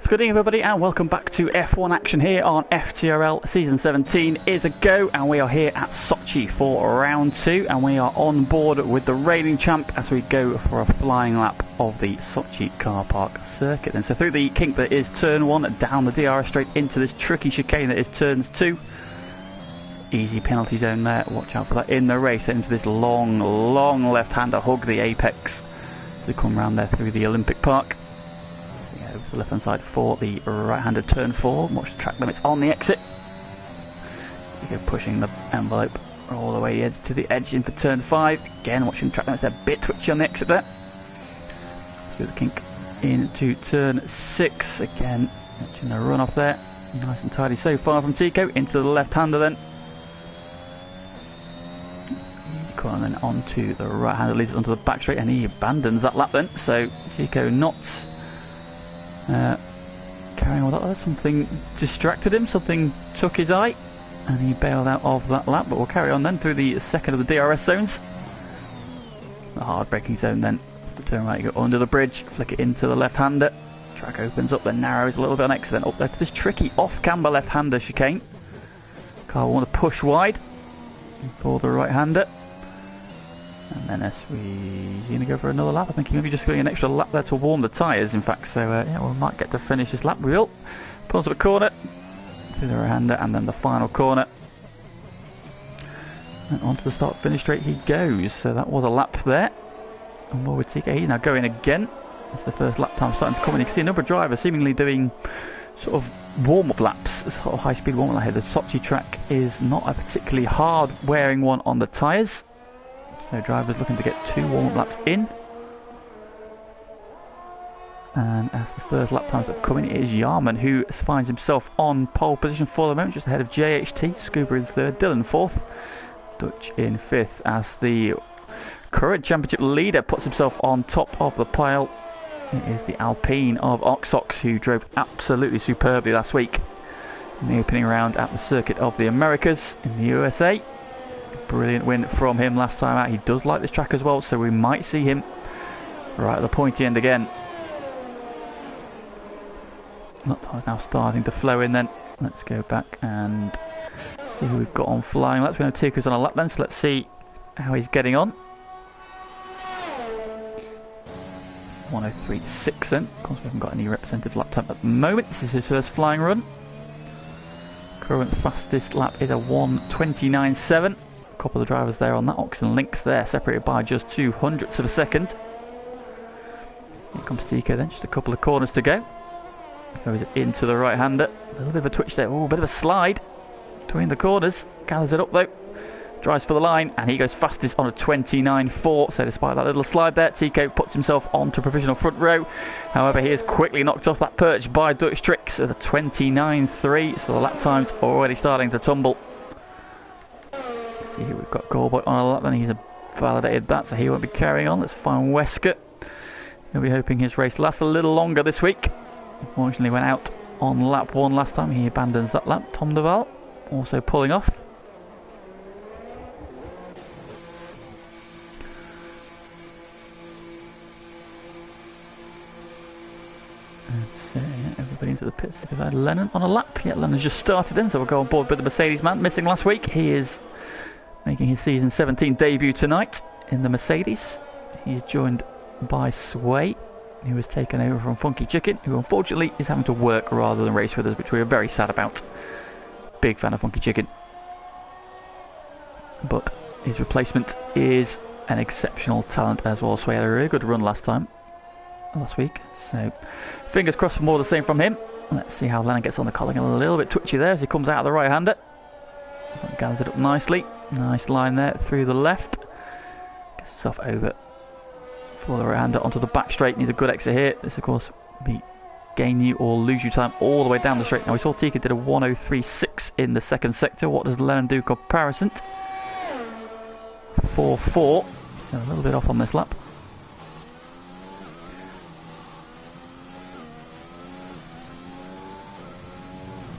Good evening everybody and welcome back to F1 action here on FTRL. Season 17 is a go and we are here at Sochi for round 2 and we are on board with the reigning champ as we go for a flying lap of the Sochi car park circuit. And so through the kink that is turn 1, down the DRS straight into this tricky chicane that is turns 2. Easy penalty zone there, watch out for that in the race, into this long left-hander, hug the apex. So we come round there through the Olympic Park. Over to the left hand side for the right-hander turn 4. Watch the track limits on the exit. We go pushing the envelope all the way to the edge in for turn 5. Again, watching the track limits, they're a bit twitchy on the exit there. Through the kink into turn 6. Again, watching the run off there. Nice and tidy so far from Tico. Into the left-hander then. And then onto the right-hander, leads it onto the back straight, and he abandons that lap then. So Tico not carrying all that. Something distracted him, something took his eye, and he bailed out of that lap. But we'll carry on then through the second of the DRS zones. The hard braking zone then. Turn right, you go under the bridge, flick it into the left-hander. Track opens up, then narrows a little bit on exit, then up there to this tricky off-camber left-hander chicane. Car will want to push wide for the right-hander. And then he's going to go for another lap. I think he may be just going an extra lap there to warm the tyres, in fact. So, yeah, we might get to finish this lap. We will. Pull onto the corner. Through the right-hander, and then the final corner. And onto the start-finish straight he goes. So that was a lap there. And more with TK. He's now going again. It's the first lap time starting to come in. You can see a number of drivers seemingly doing sort of warm-up laps. Sort of high-speed warm-up lap here. The Sochi track is not a particularly hard-wearing one on the tyres. So drivers looking to get 2 warm-up laps in. And as the first lap times that come in, it is Yarman who finds himself on pole position for the moment, just ahead of JHT, Scuba in 3rd, Dylan 4th, Dutch in 5th, as the current championship leader puts himself on top of the pile. It is the Alpine of Oxox, who drove absolutely superbly last week in the opening round at the Circuit of the Americas in the USA. Brilliant win from him last time out. He does like this track as well, so we might see him right at the pointy end again. That time's now starting to flow in then. Let's go back and see who we've got on flying laps. We know Tico's on a lap then, so let's see how he's getting on. 1:03.6 then. Of course, we haven't got any representative lap time at the moment. This is his first flying run. Current fastest lap is a 1:29.7. A couple of drivers there on that Oxen Links there, separated by just 0.02 of a second. Here comes Tico then, just a couple of corners to go. Goes into the right-hander. A little bit of a twitch there. Oh, a bit of a slide between the corners. Gathers it up though. Drives for the line, and he goes fastest on a 29.4. So despite that little slide there, Tico puts himself onto provisional front row. However, he is quickly knocked off that perch by Dutch Tricks at a 29.3. So the lap time's already starting to tumble. Let's see who we've got. Goldboy on a lap, then he's validated that, so he won't be carrying on. Let's find Wesker. He'll be hoping his race lasts a little longer this week. Unfortunately, went out on lap 1 last time. He abandons that lap. Tom Duval also pulling off. Everybody into the pits. We've had Lennon on a lap. Yeah, Lennon's just started in, so we'll go on board with the Mercedes man. Missing last week. He is making his season 17 debut tonight in the Mercedes. He is joined by Sway, who has taken over from Funky Chicken, who unfortunately is having to work rather than race with us, which we are very sad about. Big fan of Funky Chicken. But his replacement is an exceptional talent as well. Sway had a really good run last week, so fingers crossed for more of the same from him. Let's see how Lennon gets on the collar. A little bit twitchy there as he comes out of the right-hander. Gathers it up nicely. Nice line there through the left. Gets himself over for the right-hander onto the back straight. Needs a good exit here. This, of course, be gain you or lose you time all the way down the straight. Now, we saw Tika did a 1:03.6 in the second sector. What does Lennon do comparison? 4.4. So a little bit off on this lap.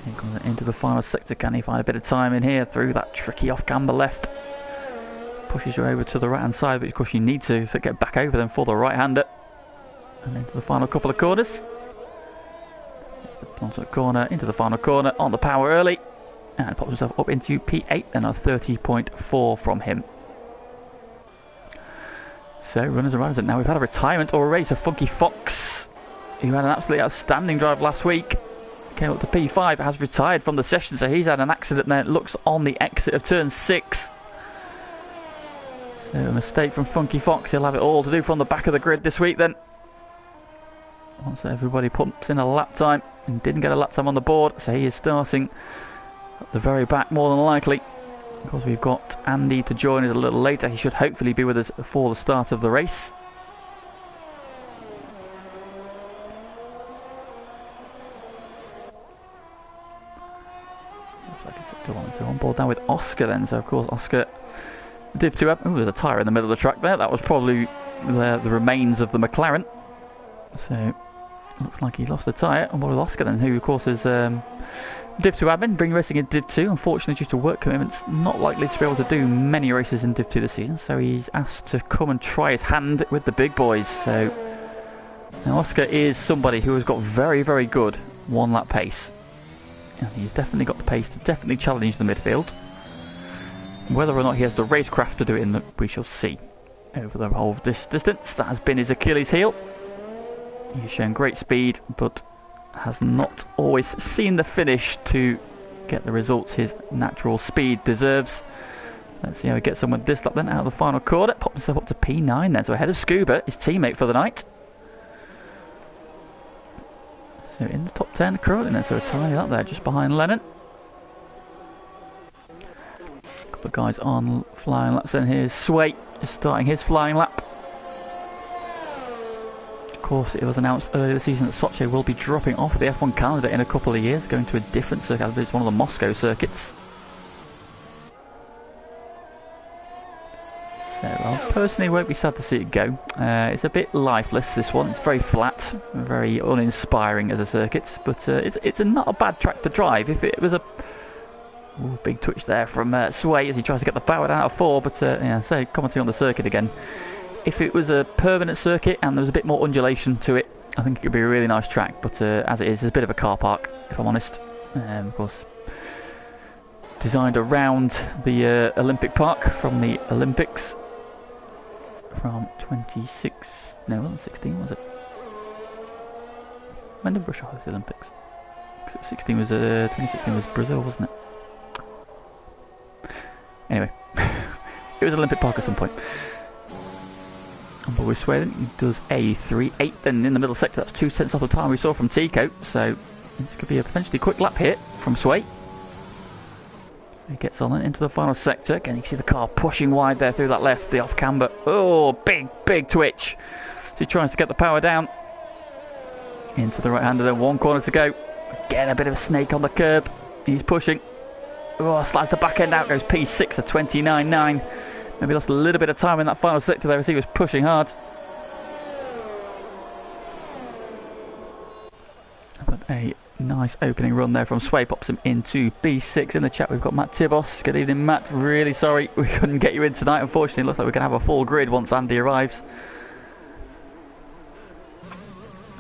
He comes into the final sector. Can he find a bit of time in here through that tricky off-camber left? Pushes you over to the right-hand side, but of course you need to, so get back over them for the right-hander. And into the final couple of corners. onto the corner, into the final corner, on the power early, and pops himself up into P8, and a 30.4 from him. So runners and riders, and now we've had a retirement already. So Funky Fox, who had an absolutely outstanding drive last week, came up to P5, has retired from the session, so he's had an accident there. It looks on the exit of turn 6. So a mistake from Funky Fox. He'll have it all to do from the back of the grid this week then. Once everybody pumps in a lap time, and didn't get a lap time on the board, so he is starting at the very back more than likely. Of course, we've got Andy to join us a little later. He should hopefully be with us for the start of the race. Looks like it's up to on board now with Oscar then. So of course Oscar, Div 2 up. Oh, there's a tyre in the middle of the track there. That was probably the remains of the McLaren. So looks like he lost a tyre. On board with Oscar then, who of course is Div 2 admin, bring racing in Div 2. Unfortunately, due to work commitments, not likely to be able to do many races in Div 2 this season, so he's asked to come and try his hand with the big boys. So now Oscar is somebody who has got very, very good one-lap pace, and he's definitely got the pace to definitely challenge the midfield. Whether or not he has the racecraft to do it, we shall see. Over the whole distance, that has been his Achilles heel. He's shown great speed, but has not always seen the finish to get the results his natural speed deserves. Let's see how he gets on with this lap then, out of the final corner. Pops himself up to P9 then, so ahead of Scuba, his teammate for the night. So in the top 10 currently then, so a tiny lap there, just behind Lennon. A couple of guys on flying laps then. Here's Sway, just starting his flying lap. Of course, it was announced earlier this season that Sochi will be dropping off the F1 calendar in a couple of years, going to a different circuit. I believe it's one of the Moscow circuits. So I personally won't be sad to see it go. It's a bit lifeless, this one. It's very flat, very uninspiring as a circuit, but it's not a bad track to drive. If it was a big twitch there from Sway as he tries to get the power down out of 4, but yeah, so commenting on the circuit again. If it was a permanent circuit and there was a bit more undulation to it, I think it could be a really nice track, but as it is, it's a bit of a car park, if I'm honest. Of course, designed around the Olympic Park from the Olympics from 26... no, it wasn't 16, was it? When did Russia host the Olympics? 2016 was Brazil, wasn't it? Anyway, it was Olympic Park at some point. But with Sweden, he does a 3.8 then in the middle sector. That's 2 tenths off the time we saw from Tico. So this could be a potentially quick lap here from Sway. He gets on into the final sector. Again, you can see the car pushing wide there through that left, the off camber. Oh, big twitch. So he tries to get the power down. Into the right hander, then 1 corner to go. Again, a bit of a snake on the curb. He's pushing. Oh, slides the back end out, goes P6 to 29.9. Maybe lost a little bit of time in that final sector there as he was pushing hard. But a nice opening run there from Sway, pops him into B6. In the chat we've got Matt Tibos. Good evening, Matt. Really sorry we couldn't get you in tonight. Unfortunately, it looks like we're going to have a full grid once Andy arrives.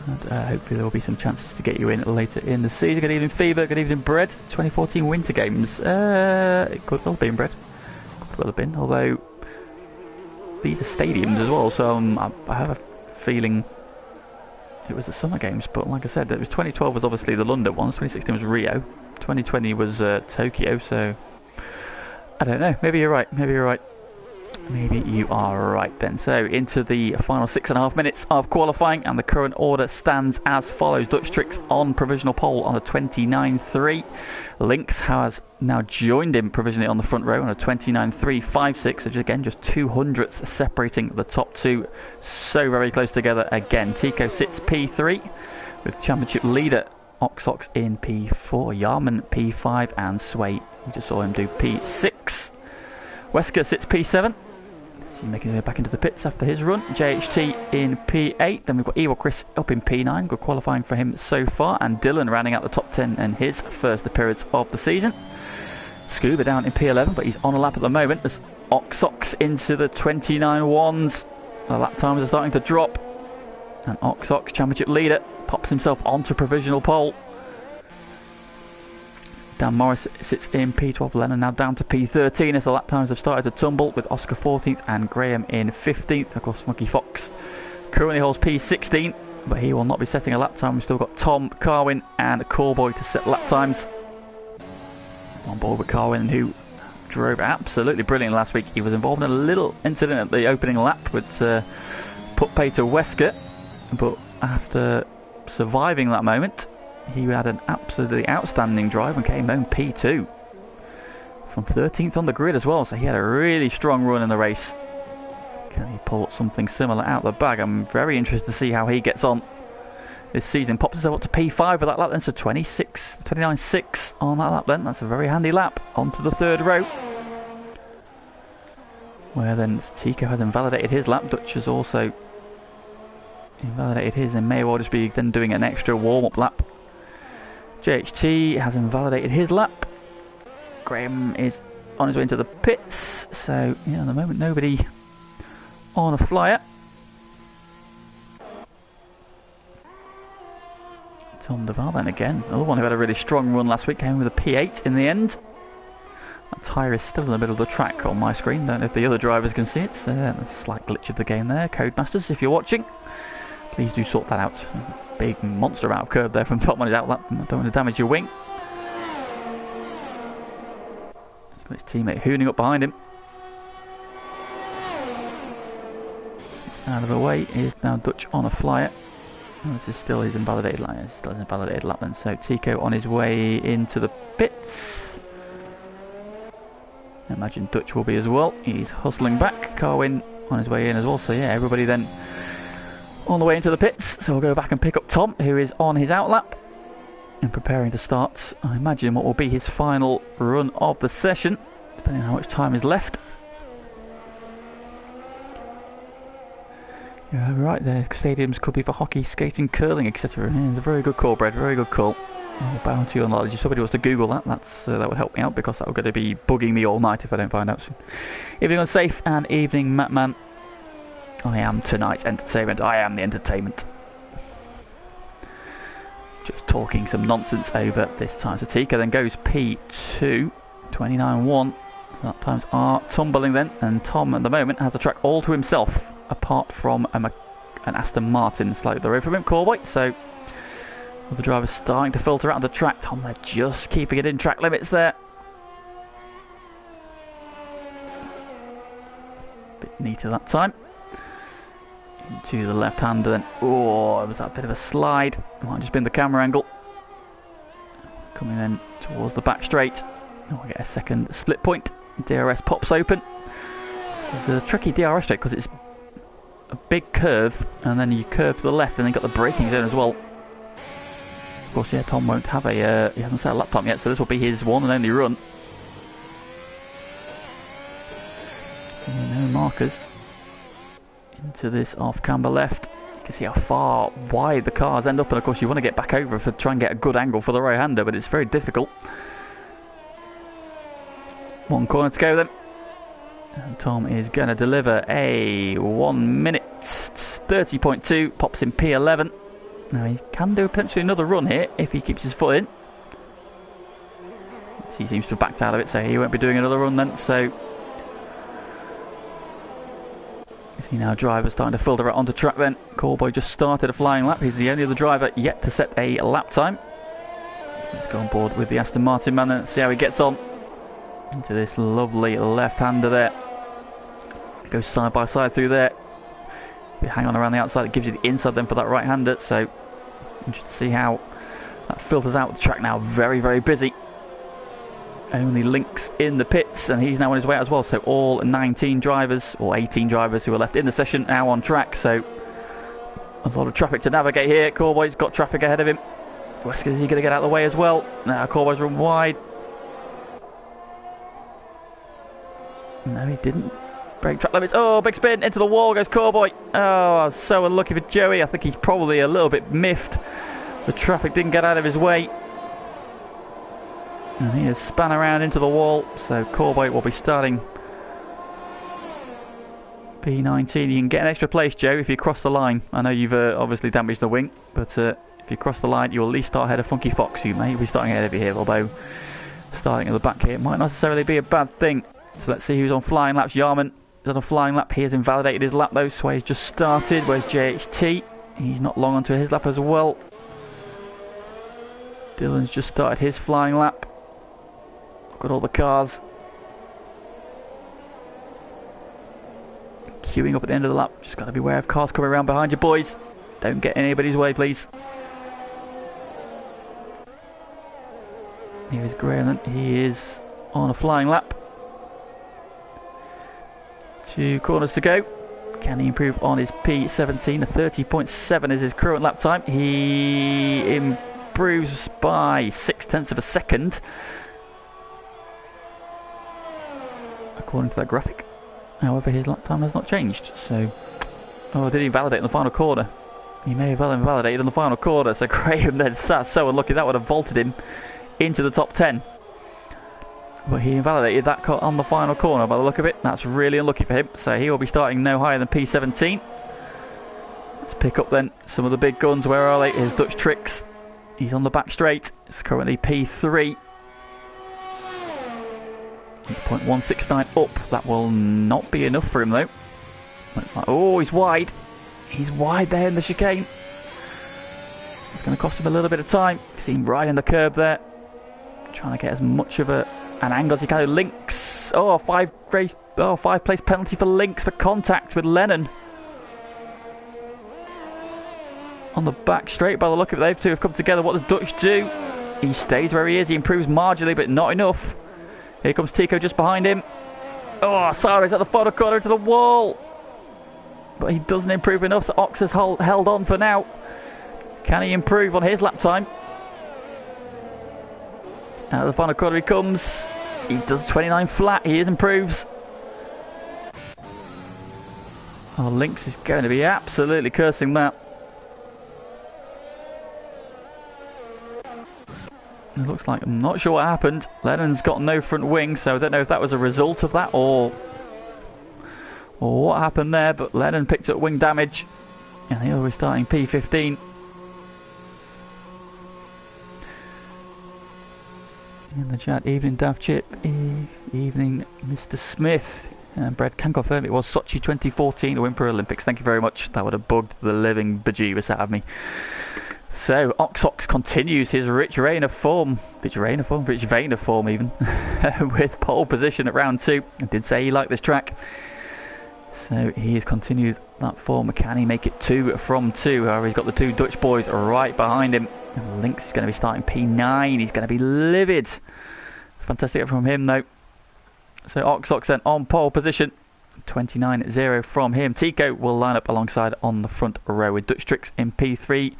And hopefully there will be some chances to get you in later in the season. Good evening, Fever. Good evening, Bread. 2014 Winter Games. It could well have been Bread. Could well have been, although these are stadiums as well, so I have a feeling it was the Summer Games. But like I said, it was 2012 was obviously the London ones, 2016 was Rio, 2020 was Tokyo, so I don't know, maybe you're right, maybe you are right then. So into the final 6.5 minutes of qualifying, and the current order stands as follows. Dutch Tricks on provisional pole on a 29.3. Lynx has now joined him provisionally on the front row on a 29.356, which is again just 200ths separating the top two. So very close together again. Tico sits P3 with championship leader Oxox in P4, Yarman P5, and Sway, we just saw him do P6. Wesker sits P7. He's making his way back into the pits after his run. JHT in P8. Then we've got Evil Chris up in P9. Good qualifying for him so far. And Dylan rounding out the top 10 and his first appearance of the season. Scuba down in P11, but he's on a lap at the moment as Oxox into the 29.1s. The lap times are starting to drop. And Oxox, championship leader, pops himself onto provisional pole. Dan Morris sits in P12, Lennon now down to P13 as the lap times have started to tumble, with Oscar 14th and Graham in 15th. Of course, Funky Fox currently holds P16, but he will not be setting a lap time. We've still got Tom, Carwin and Callboy to set lap times. On board with Carwin, who drove absolutely brilliant last week. He was involved in a little incident at the opening lap, which put pay to Wesker, but after surviving that moment, he had an absolutely outstanding drive and came home P2 from 13th on the grid as well, so he had a really strong run in the race. Can he pull something similar out the bag? I'm very interested to see how he gets on this season. Pops himself up to P5 with that lap then, so 29.6 on that lap then. That's a very handy lap onto the third row, where then Tico has invalidated his lap. Dutch has also invalidated his, and may well just be then doing an extra warm-up lap. JHT has invalidated his lap. Graham is on his way into the pits, so yeah, at the moment nobody on a flyer. Tom Duval then again, another one who had a really strong run last week, came with a P8 in the end. That tyre is still in the middle of the track on my screen, don't know if the other drivers can see it. A slight glitch of the game there. Codemasters, if you're watching, please do sort that out. Big monster amount of curb there from Tom on his outlap. I don't want to damage your wing. He's got his teammate hooning up behind him. Out of the way is now Dutch on a flyer. Oh, this is still his invalidated lap. It's still his invalidated lap then. So Tico on his way into the pits. I imagine Dutch will be as well. He's hustling back. Carwin on his way in as well. So yeah, everybody then on the way into the pits. So we'll go back and pick up Tom, who is on his outlap and preparing to start, I imagine, what will be his final run of the session, depending on how much time is left. Yeah, right there. Stadiums could be for hockey, skating, curling, etc. Yeah, it's a very good call, Brad. Very good call. I'll bow to your knowledge. If somebody wants to Google that, that would help me out, because that would going to be bugging me all night if I don't find out soon. Evening on Safe and evening, Matman. I am tonight's entertainment. I am the entertainment. Just talking some nonsense over this time. So Tika then goes P2, 29.1. Lap times are tumbling then, and Tom at the moment has the track all to himself, apart from an Aston Martin slightly the road from him, Callboy. So the driver's starting to filter out on the track. Tom, they're just keeping it in track limits there. Bit neater that time. Into the left-hander then. Oh, it was that bit of a slide. Might have just been the camera angle. Coming then towards the back straight. Oh, I get a second split point. DRS pops open. This is a tricky DRS straight because it's a big curve, and then you curve to the left, and then got the braking zone as well. Of course, yeah, Tom won't have a. He hasn't set a lap time yet, so this will be his one and only run. So no markers into this off-camber left. You can see how far wide the cars end up, and of course you want to get back over to try and get a good angle for the right-hander, but it's very difficult. One corner to go then. And Tom is going to deliver a 1 minute 30.2, pops in P11. Now he can do potentially another run here if he keeps his foot in. He seems to have backed out of it, so he won't be doing another run then. So you see now drivers starting to filter out onto track then. Callboy just started a flying lap. He's the only other driver yet to set a lap time. Let's go on board with the Aston Martin man and see how he gets on. Into this lovely left-hander there. Goes side by side through there. If you hang on around the outside, it gives you the inside then for that right-hander. So interested to see how that filters out the track now. Very, very busy. Only Links in the pits, and he's now on his way out as well. So all 19 drivers, or 18 drivers who are left in the session now on track. So a lot of traffic to navigate here. Callboy's got traffic ahead of him. Wesker, is he going to get out of the way as well? Now Callboy's run wide. No, he didn't. Break track limits. Oh, big spin into the wall goes Callboy. Oh, I was so unlucky for Joey. I think he's probably a little bit miffed. The traffic didn't get out of his way, and he has spun around into the wall. So Callboy will be starting P19. You can get an extra place, Joe, if you cross the line. I know you've obviously damaged the wing, but if you cross the line, you'll at least start ahead of Funky Fox, who may be starting ahead of you here, although starting at the back here might not necessarily be a bad thing. So let's see who's on flying laps. Yarman is on a flying lap. He has invalidated his lap though. Sway's just started. Where's JHT? He's not long onto his lap as well. Dylan's just started his flying lap. Look at all the cars queuing up at the end of the lap. Just got to be aware of cars coming around behind you, boys. Don't get in anybody's way, please. Here's Gran. He is on a flying lap. 2 corners to go. Can he improve on his P17? A 30.7 is his current lap time. He improves by 0.6 of a second, according to that graphic. However, his lap time has not changed. So, oh, did he invalidate in the final corner? He may have invalidated in the final corner. So Graham then sat so unlucky. That would have vaulted him into the top 10. But he invalidated that cut on the final corner by the look of it. That's really unlucky for him. So he will be starting no higher than P17. Let's pick up then some of the big guns. Where are they? Here's Dutch Tricks. He's on the back straight. It's currently P3. He's 0.169 up. That will not be enough for him though. Oh, he's wide. He's wide there in the chicane. It's going to cost him a little bit of time. See him right in the curb there. Trying to get as much of an angle as he can. Links. Oh, 5 place penalty for Links for contact with Lennon. On the back straight by the look of it. They've two have come together. What does Dutch do? He stays where he is. He improves marginally, but not enough. Here comes Tico just behind him. Oh, Sarri's at the final corner into the wall. But he doesn't improve enough, so Ox has held on for now. Can he improve on his lap time? Out of the final corner he comes. He does 29 flat. He improves. Oh, Lynx is going to be absolutely cursing that. It looks like, I'm not sure what happened. Lennon's got no front wing, so I don't know if that was a result of that or what happened there, but Lennon picked up wing damage and he'll be starting P15. In the chat, evening Dav Chip, evening Mr. Smith. And Brad can confirm it was Sochi 2014, the Winter Olympics. Thank you very much. That would have bugged the living bejeebus out of me. So Ox continues his rich vein of form even, with pole position at round 2. I did say he liked this track. So he has continued that form. Can he make it 2 from 2? However, he's got the 2 Dutch boys right behind him. And Lynx is going to be starting P9. He's going to be livid. Fantastic from him though. So Ox then on pole position. 29.0 from him. Tico will line up alongside on the front row with Dutch Tricks in P3.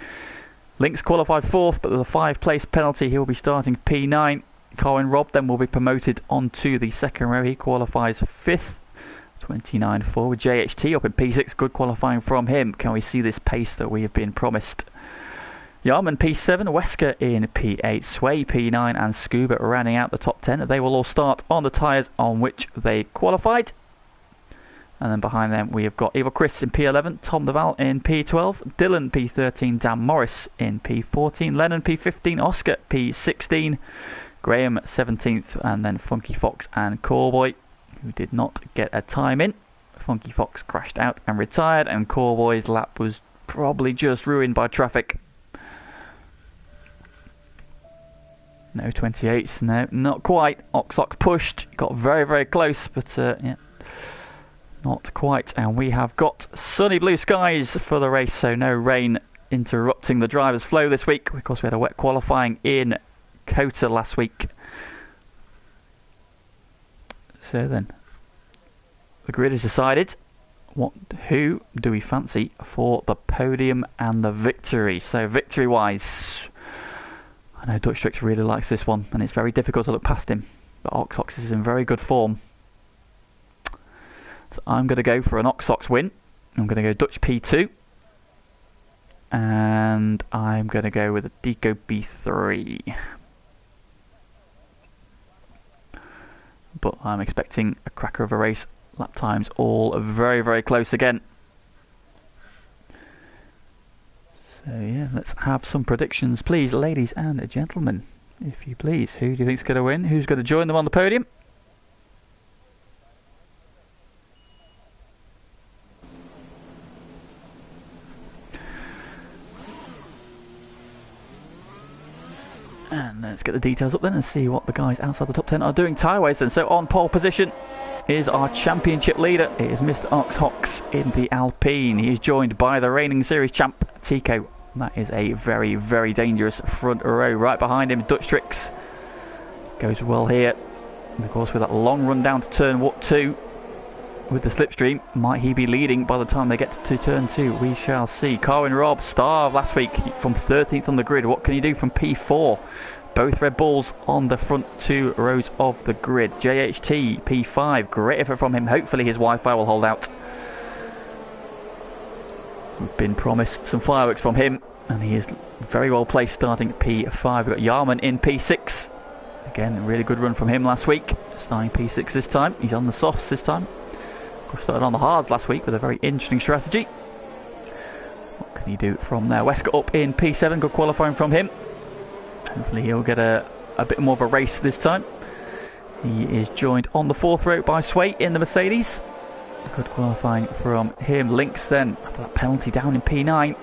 Lynx qualified 4th, but with a 5 place penalty he will be starting P9. Colin Robb then will be promoted onto the second row. He qualifies 5th. 29.4 with JHT up in P6. Good qualifying from him. Can we see this pace that we have been promised? Yarman P7, Wesker in P8, Sway P9 and Scuba rounding out the top 10. They will all start on the tyres on which they qualified. And then behind them we have got Evil Chris in P11, Tom Naval in P12, Dylan P13, Dan Morris in P14, Lennon P15, Oscar P16, Graham 17th, and then Funky Fox and Callboy, who did not get a time in. Funky Fox crashed out and retired, and Callboy's lap was probably just ruined by traffic. No 28s, no, not quite. Ox pushed, got very, very close, but yeah, not quite. And we have got sunny blue skies for the race, so no rain interrupting the driver's flow this week. Of course, we had a wet qualifying in Kota last week. So then, the grid is decided. Who do we fancy for the podium and the victory? So victory-wise, I know Dutch Tricks really likes this one, and it's very difficult to look past him. But Ox is in very good form. So I'm going to go for an Ox win. I'm going to go Dutch P2. And I'm going to go with a Deco B3. But I'm expecting a cracker of a race. Lap times all very, very close again. So yeah, let's have some predictions, please, ladies and gentlemen. If you please, who do you think's going to win? Who's going to join them on the podium? And let's get the details up then and see what the guys outside the top 10 are doing tyre-wise then. So on pole position is our championship leader. It is Mr. Ox in the Alpine. He is joined by the reigning series champ, Tico. That is a very, very dangerous front row. Right behind him, Dutch Tricks. Goes well here. And of course with that long run down to turn 2 with the slipstream, might he be leading by the time they get to turn 2? We shall see. Carwin Rob, star of last week from 13th on the grid. What can he do from P4? Both Red Bulls on the front 2 rows of the grid. JHT, P5, great effort from him. Hopefully his Wi-Fi will hold out. We've been promised some fireworks from him, and he is very well placed starting at P5. We've got Yarman in P6. Again, a really good run from him last week. Starting P6 this time. He's on the softs this time. Started on the hards last week with a very interesting strategy. What can he do from there? Wesker up in P7, good qualifying from him. Hopefully he'll get a bit more of a race this time. He is joined on the 4th row by Sway in the Mercedes. Good qualifying from him. Lynx then, after that penalty, down in P9.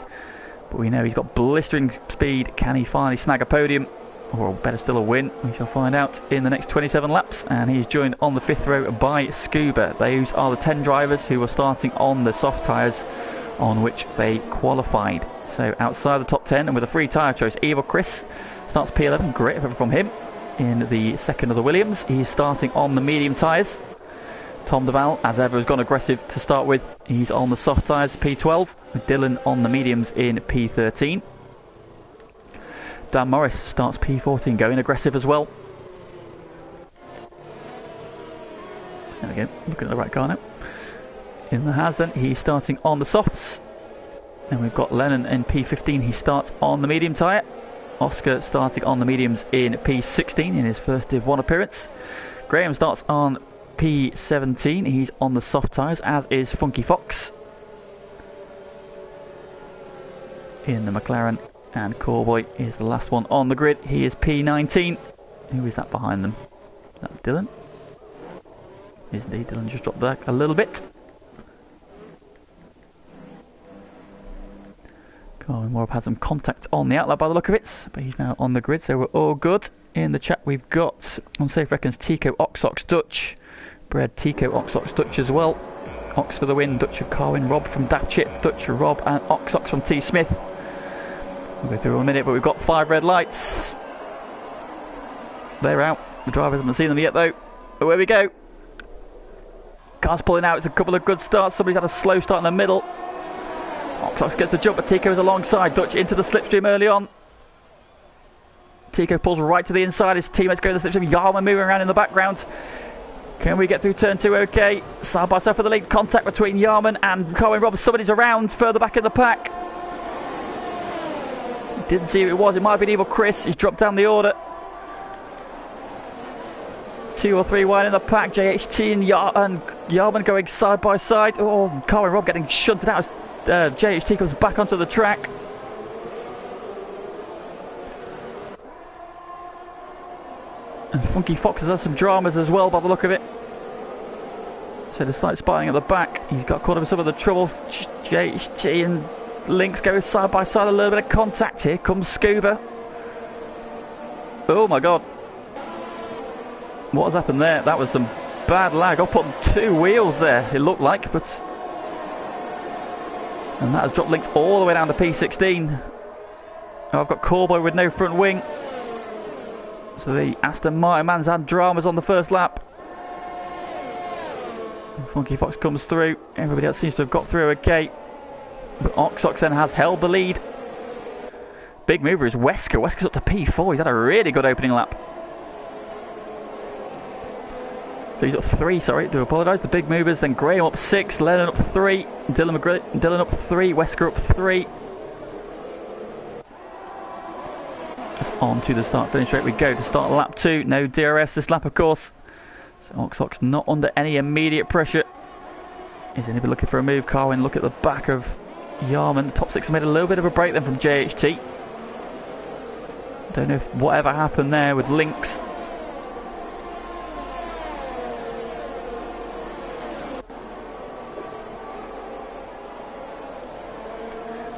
But we know he's got blistering speed. Can he finally snag a podium? Or better still a win? We shall find out in the next 27 laps. And he's joined on the 5th row by Scuba. Those are the 10 drivers who were starting on the soft tyres on which they qualified. So outside the top 10 and with a free tyre choice, Evil Chris starts P11. Great effort from him in the second of the Williams. He's starting on the medium tyres. Tom Deval, as ever, has gone aggressive to start with. He's on the soft tyres, P12. With Dylan on the mediums in P13. Dan Morris starts P14, going aggressive as well. There we go, looking at the right car now. In the Haas then, he's starting on the softs. And we've got Lennon in P15, he starts on the medium tyre. Oscar starting on the mediums in P16 in his first Div 1 appearance. Graham starts on P17, he's on the soft tyres, as is Funky Fox. In the McLaren. And Cowboy is the last one on the grid. He is P19. Who is that behind them? Is that Dylan? Is indeed. Dylan just dropped back a little bit. Colin Moore had some contact on the outlet by the look of it, but he's now on the grid, so we're all good. In the chat we've got, on Safe Reckons, Tico Ox Dutch. Bread Tico Ox Dutch as well. Ox for the win. Dutch of Carwin Rob from Daft Chip. Dutch of Rob and Ox from T Smith. We'll go through in a minute, but we've got 5 red lights. They're out. The drivers haven't seen them yet, though. Away we go. Cars pulling out. It's a couple of good starts. Somebody's had a slow start in the middle. Ox gets the jump, but Tico is alongside. Dutch into the slipstream early on. Tico pulls right to the inside. His teammates go to the slipstream. Yarman moving around in the background. Can we get through turn 2? Okay. Side by side for the lead. Contact between Yarman and Colin Roberts. Somebody's around further back in the pack. Didn't see who it was. It might have been Evil Chris. He's dropped down the order. 2 or 3 wide in the pack. JHT and Yarman going side by side. Oh, Colin Rob getting shunted out as JHT comes back onto the track. And Funky Fox has had some dramas as well by the look of it. So the slight spotting at the back. He's got caught up in some of the trouble. JHT and Lynx go side by side, a little bit of contact. Here comes Scuba. Oh my god. What has happened there? That was some bad lag. Up on 2 wheels there, it looked like, but... And that has dropped Lynx all the way down to P16. Oh, I've got Cowboy with no front wing. So the Aston Martin man's had dramas on the first lap. And Funky Fox comes through. Everybody else seems to have got through okay. But Ox then has held the lead. Big mover is Wesker. Wesker's up to P4. He's had a really good opening lap. So he's up 3, sorry, do apologise. The big movers, then Graham up 6, Lennon up 3, Dylan up 3, Wesker up 3. Just on to the start-finish straight we go to start lap 2. No DRS this lap, of course. So Ox not under any immediate pressure. Is anybody looking for a move? Carwin, look at the back of Yarman. The top 6 made a little bit of a break then from JHT. Don't know if whatever happened there with links.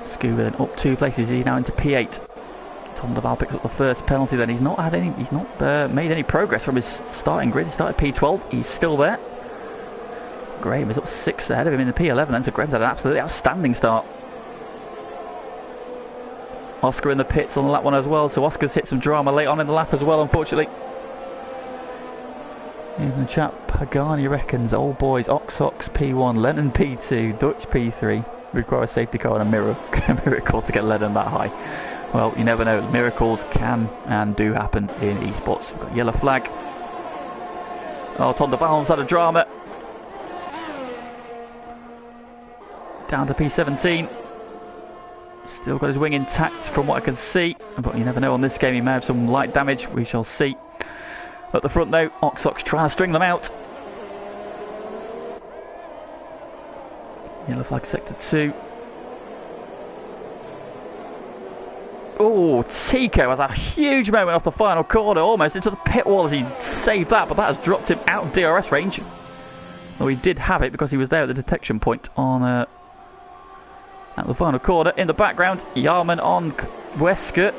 Scuba then up 2 places. He's now into P8. Tom Duval picks up the first penalty. Then he's not made any progress from his starting grid. He started P12. He's still there. Graham is up 6 ahead of him in the P11 then, so Graham's had an absolutely outstanding start. Oscar in the pits on the lap 1 as well, so Oscar's hit some drama late on in the lap as well, unfortunately. In the chat, Pagani reckons old boys Ox P1, Lennon P2, Dutch P3 require a safety car and a miracle to get Lennon that high. Well, you never know, miracles can and do happen in esports. We've got yellow flag. Oh, Tom Duval's had a drama. Down to P17. Still got his wing intact from what I can see, but you never know on this game, he may have some light damage. We shall see. At the front though, Ox trying to string them out. Yellow flag sector 2. Oh, Tico has a huge moment off the final corner, almost into the pit wall as he saved that, but that has dropped him out of DRS range. Well, he did have it because he was there at the detection point on at the final corner. In the background, Yarman on Wesker.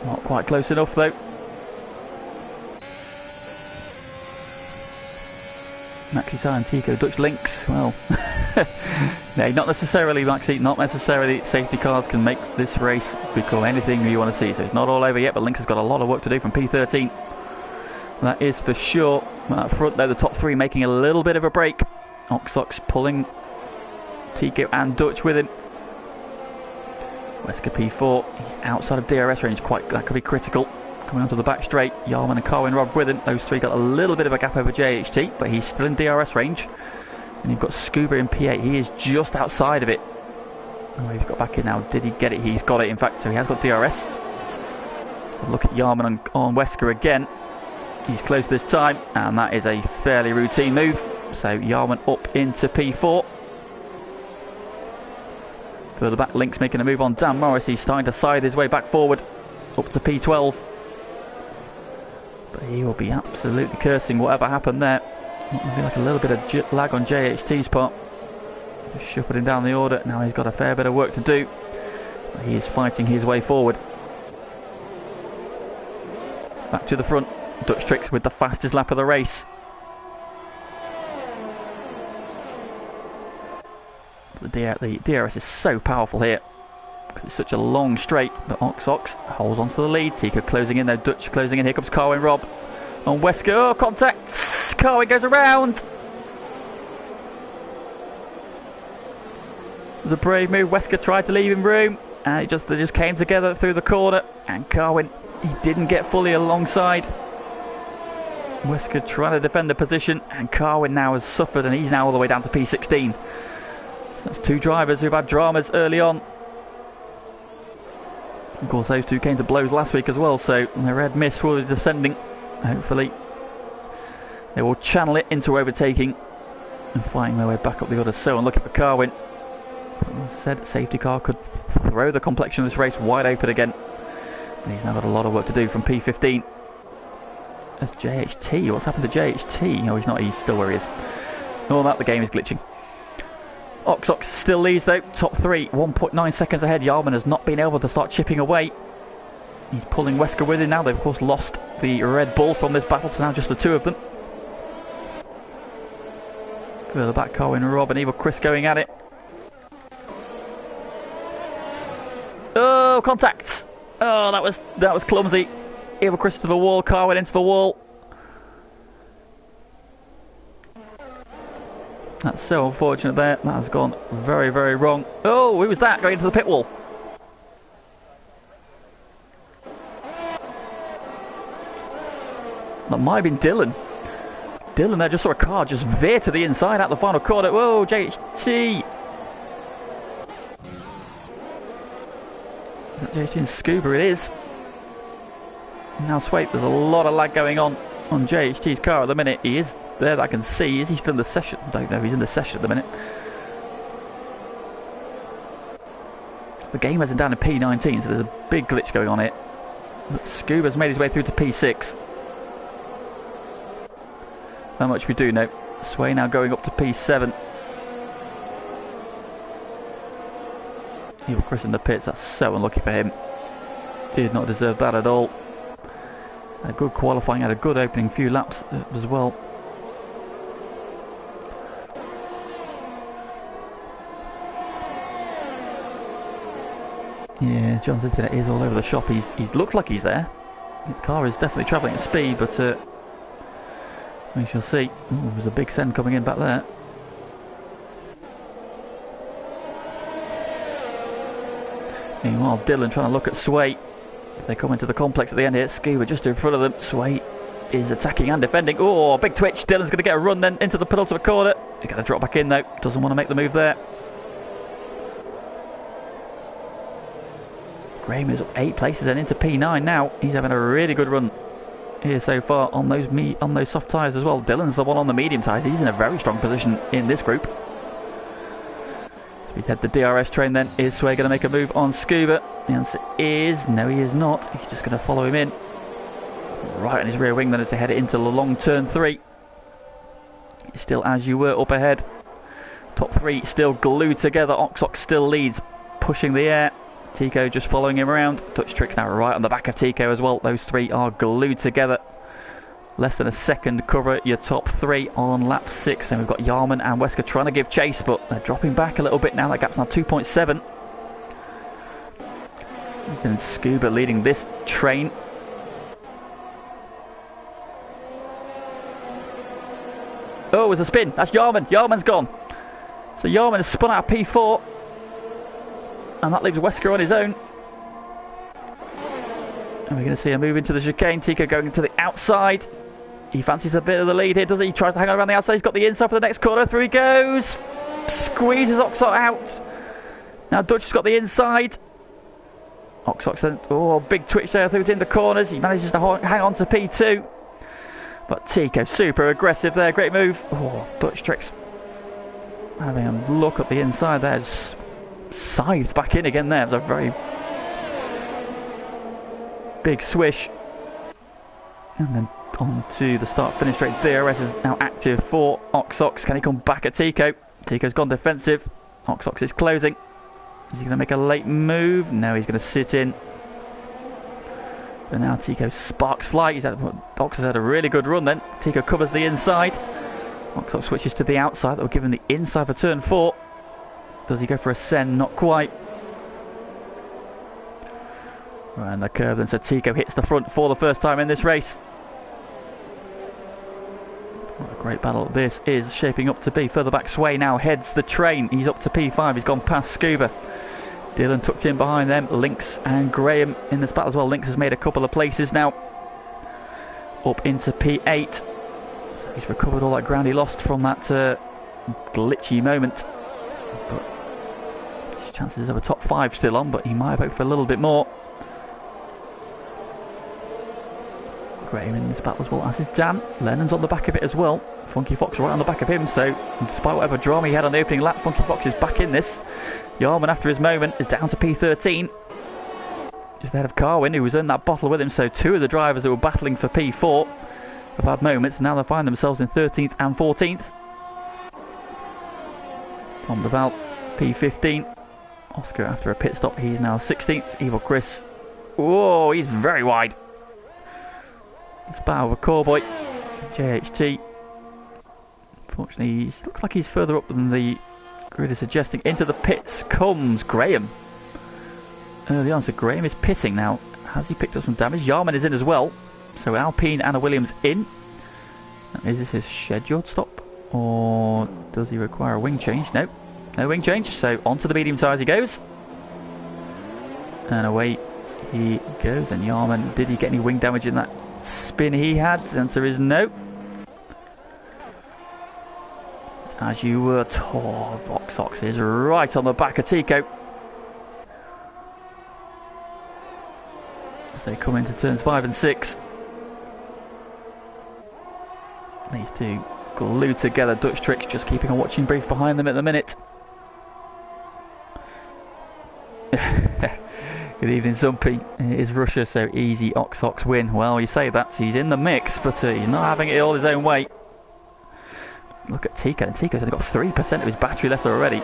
Not quite close enough though. Maxi Sai and Tico, Dutch links. Well, no, not necessarily Maxi, not necessarily. Safety cars can make this race become anything you want to see. So it's not all over yet, but Links has got a lot of work to do from P13. That is for sure. Up front though, the top 3 making a little bit of a break. Ox pulling Tico and Dutch with him. Wesker P4, he's outside of DRS range, that could be critical. Coming onto the back straight, Yarman and Carwin Rob with him. Those 3 got a little bit of a gap over JHT, but he's still in DRS range. And you've got Scuba in P8, he is just outside of it. Oh, he's got back in now. Did he get it? He's got it, in fact, so he has got DRS. So look at Yarman on Wesker again. He's close this time, and that is a fairly routine move. So Yarman up into P4. Further back, Link's making a move on Dan Morris. He's starting to side his way back forward, up to P12. But he will be absolutely cursing whatever happened there. Not going to be like a little bit of lag on JHT's part. Just shuffled him down the order. Now he's got a fair bit of work to do. But he is fighting his way forward. Back to the front. Dutch Tricks with the fastest lap of the race. The DRS is so powerful here because it's such a long straight, but Ox holds on to the lead. Tico closing in, though. Dutch closing in. Here comes Carwin Rob on Wesker. Oh, contact! Carwin goes around. It was a brave move. Wesker tried to leave him room, and they just came together through the corner, and Carwin, he didn't get fully alongside. Wesker trying to defend the position, and Carwin now has suffered, and he's now all the way down to P16. That's 2 drivers who've had dramas early on. Of course, those 2 came to blows last week as well, so the red mist will be descending. Hopefully they will channel it into overtaking and fighting their way back up the order. So I'm looking for Carwin. As I said, safety car could throw the complexion of this race wide open again. And he's now got a lot of work to do from P15. That's JHT. What's happened to JHT? No, he's not. He's still where he is. All that, the game is glitching. Ox still leads though, top 3, 1.9 seconds ahead. Yarman has not been able to start chipping away. He's pulling Wesker with him now. They've of course lost the Red Bull from this battle, so now just the 2 of them. Further back, Carwin and Rob and Evil Chris going at it. Oh, contact! Oh, that was clumsy. Evil Chris to the wall, Carwin into the wall. That's so unfortunate there. That has gone very, very wrong. Oh, who was that going into the pit wall? That might have been Dylan. Dylan there just saw a car just veer to the inside at the final corner. Whoa, JHT. Is that JHT and Scuba? It is. Now, Swape, there's a lot of lag going on JHT's car at the minute. He is there that I can see. Is he still in the session? I don't know. He's in the session at the minute. The game hasn't down to P19, so there's a big glitch going on here. But Scuba's made his way through to P6. How much we do know. Sway now going up to P7. Evil Chris in the pits, that's so unlucky for him. Did not deserve that at all. A good qualifying, had a good opening few laps as well. Yeah, John's internet is all over the shop. He looks like he's there. His car is definitely travelling at speed, but we shall see. Ooh, there's a big send coming in back there. Meanwhile, Dylan trying to look at Sway as they come into the complex at the end here. Scuba just in front of them. Sway is attacking and defending. Oh, big twitch. Dylan's going to get a run then into the penultimate corner. He's going to drop back in though. Doesn't want to make the move there. Graham is up 8 places and into P9 now. He's having a really good run here so far on those soft tyres as well. Dylan's the one on the medium tyres. He's in a very strong position in this group. We head the DRS train then. Is Sway going to make a move on Scuba? The answer is no, he is not. He's just going to follow him in. Right on his rear wing then as they head into the long turn 3. He's still as you were up ahead. Top 3 still glued together. Oxox still leads, pushing the air. Tico just following him around. Dutch Tricks now right on the back of Tico as well. Those 3 are glued together. Less than a second cover your top 3 on lap 6. Then we've got Yarman and Wesker trying to give chase, but they're dropping back a little bit now. That gap's now 2.7. And Scuba leading this train. Oh, it's a spin. That's Yarman. Yarman's gone. So Yarman has spun out of P4. And that leaves Wesker on his own. And we're going to see a move into the chicane. Tico going to the outside. He fancies a bit of the lead here, does he? He tries to hang on around the outside. He's got the inside for the next corner. Through he goes. Squeezes Oxox out. Now Dutch has got the inside. Oxox then. Oh, big twitch there through in the corners. He manages to hang on to P2. But Tico super aggressive there. Great move. Oh, Dutch Tricks having a look at the inside there. Just scythed back in again there. It was a very big swish. And then on to the start finish straight. DRS is now active for Oxox. Can he come back at Tico? Tico's gone defensive. Oxox is closing. Is he going to make a late move? No, he's going to sit in. But now Tico sparks flight. Oxox has had a really good run then. Tico covers the inside. Oxox switches to the outside. That will give him the inside for turn 4. Does he go for a send? Not quite. Around the curve then, so Tico hits the front for the first time in this race. What a great battle this is shaping up to be. Further back, Sway now heads the train. He's up to P5. He's gone past Scuba. Dylan tucked in behind them. Lynx and Graham in this battle as well. Lynx has made a couple of places now. Up into P8. So he's recovered all that ground he lost from that glitchy moment. But his chances of a top 5 still on, but he might hope for a little bit more. Graham in this battle as well, as is Dan. Lennon's on the back of it as well. Funky Fox right on the back of him, so despite whatever drama he had on the opening lap, Funky Fox is back in this. Yarman, after his moment, is down to P13. Just ahead of Carwin, who was in that bottle with him, so 2 of the drivers who were battling for P4 have had moments, and now they find themselves in 13th and 14th. Tom Deval, P15. Oscar, after a pit stop, he's now 16th. Evil Chris, whoa, he's very wide. It's Bow of a Cowboy. JHT. Unfortunately, he looks like he's further up than the grid is suggesting. Into the pits comes Graham. The answer, Graham is pitting now. Has he picked up some damage? Yarman is in as well. So Alpine, Anna Williams in. Is this his scheduled stop? Or does he require a wing change? No. No wing change. So onto the medium size he goes. And away he goes. And Yarman, did he get any wing damage in that spin he had? The answer is no. As you were told, Oxox is right on the back of Tico. So they come into turns 5 and 6. These two glued together. Dutch Tricks just keeping a watching brief behind them at the minute. Good evening, Zumpy. It is Russia, so easy Ox win. Well, you say that, he's in the mix, but he's not having it all his own way. Look at Tico, and Tico's only got 3% of his battery left already.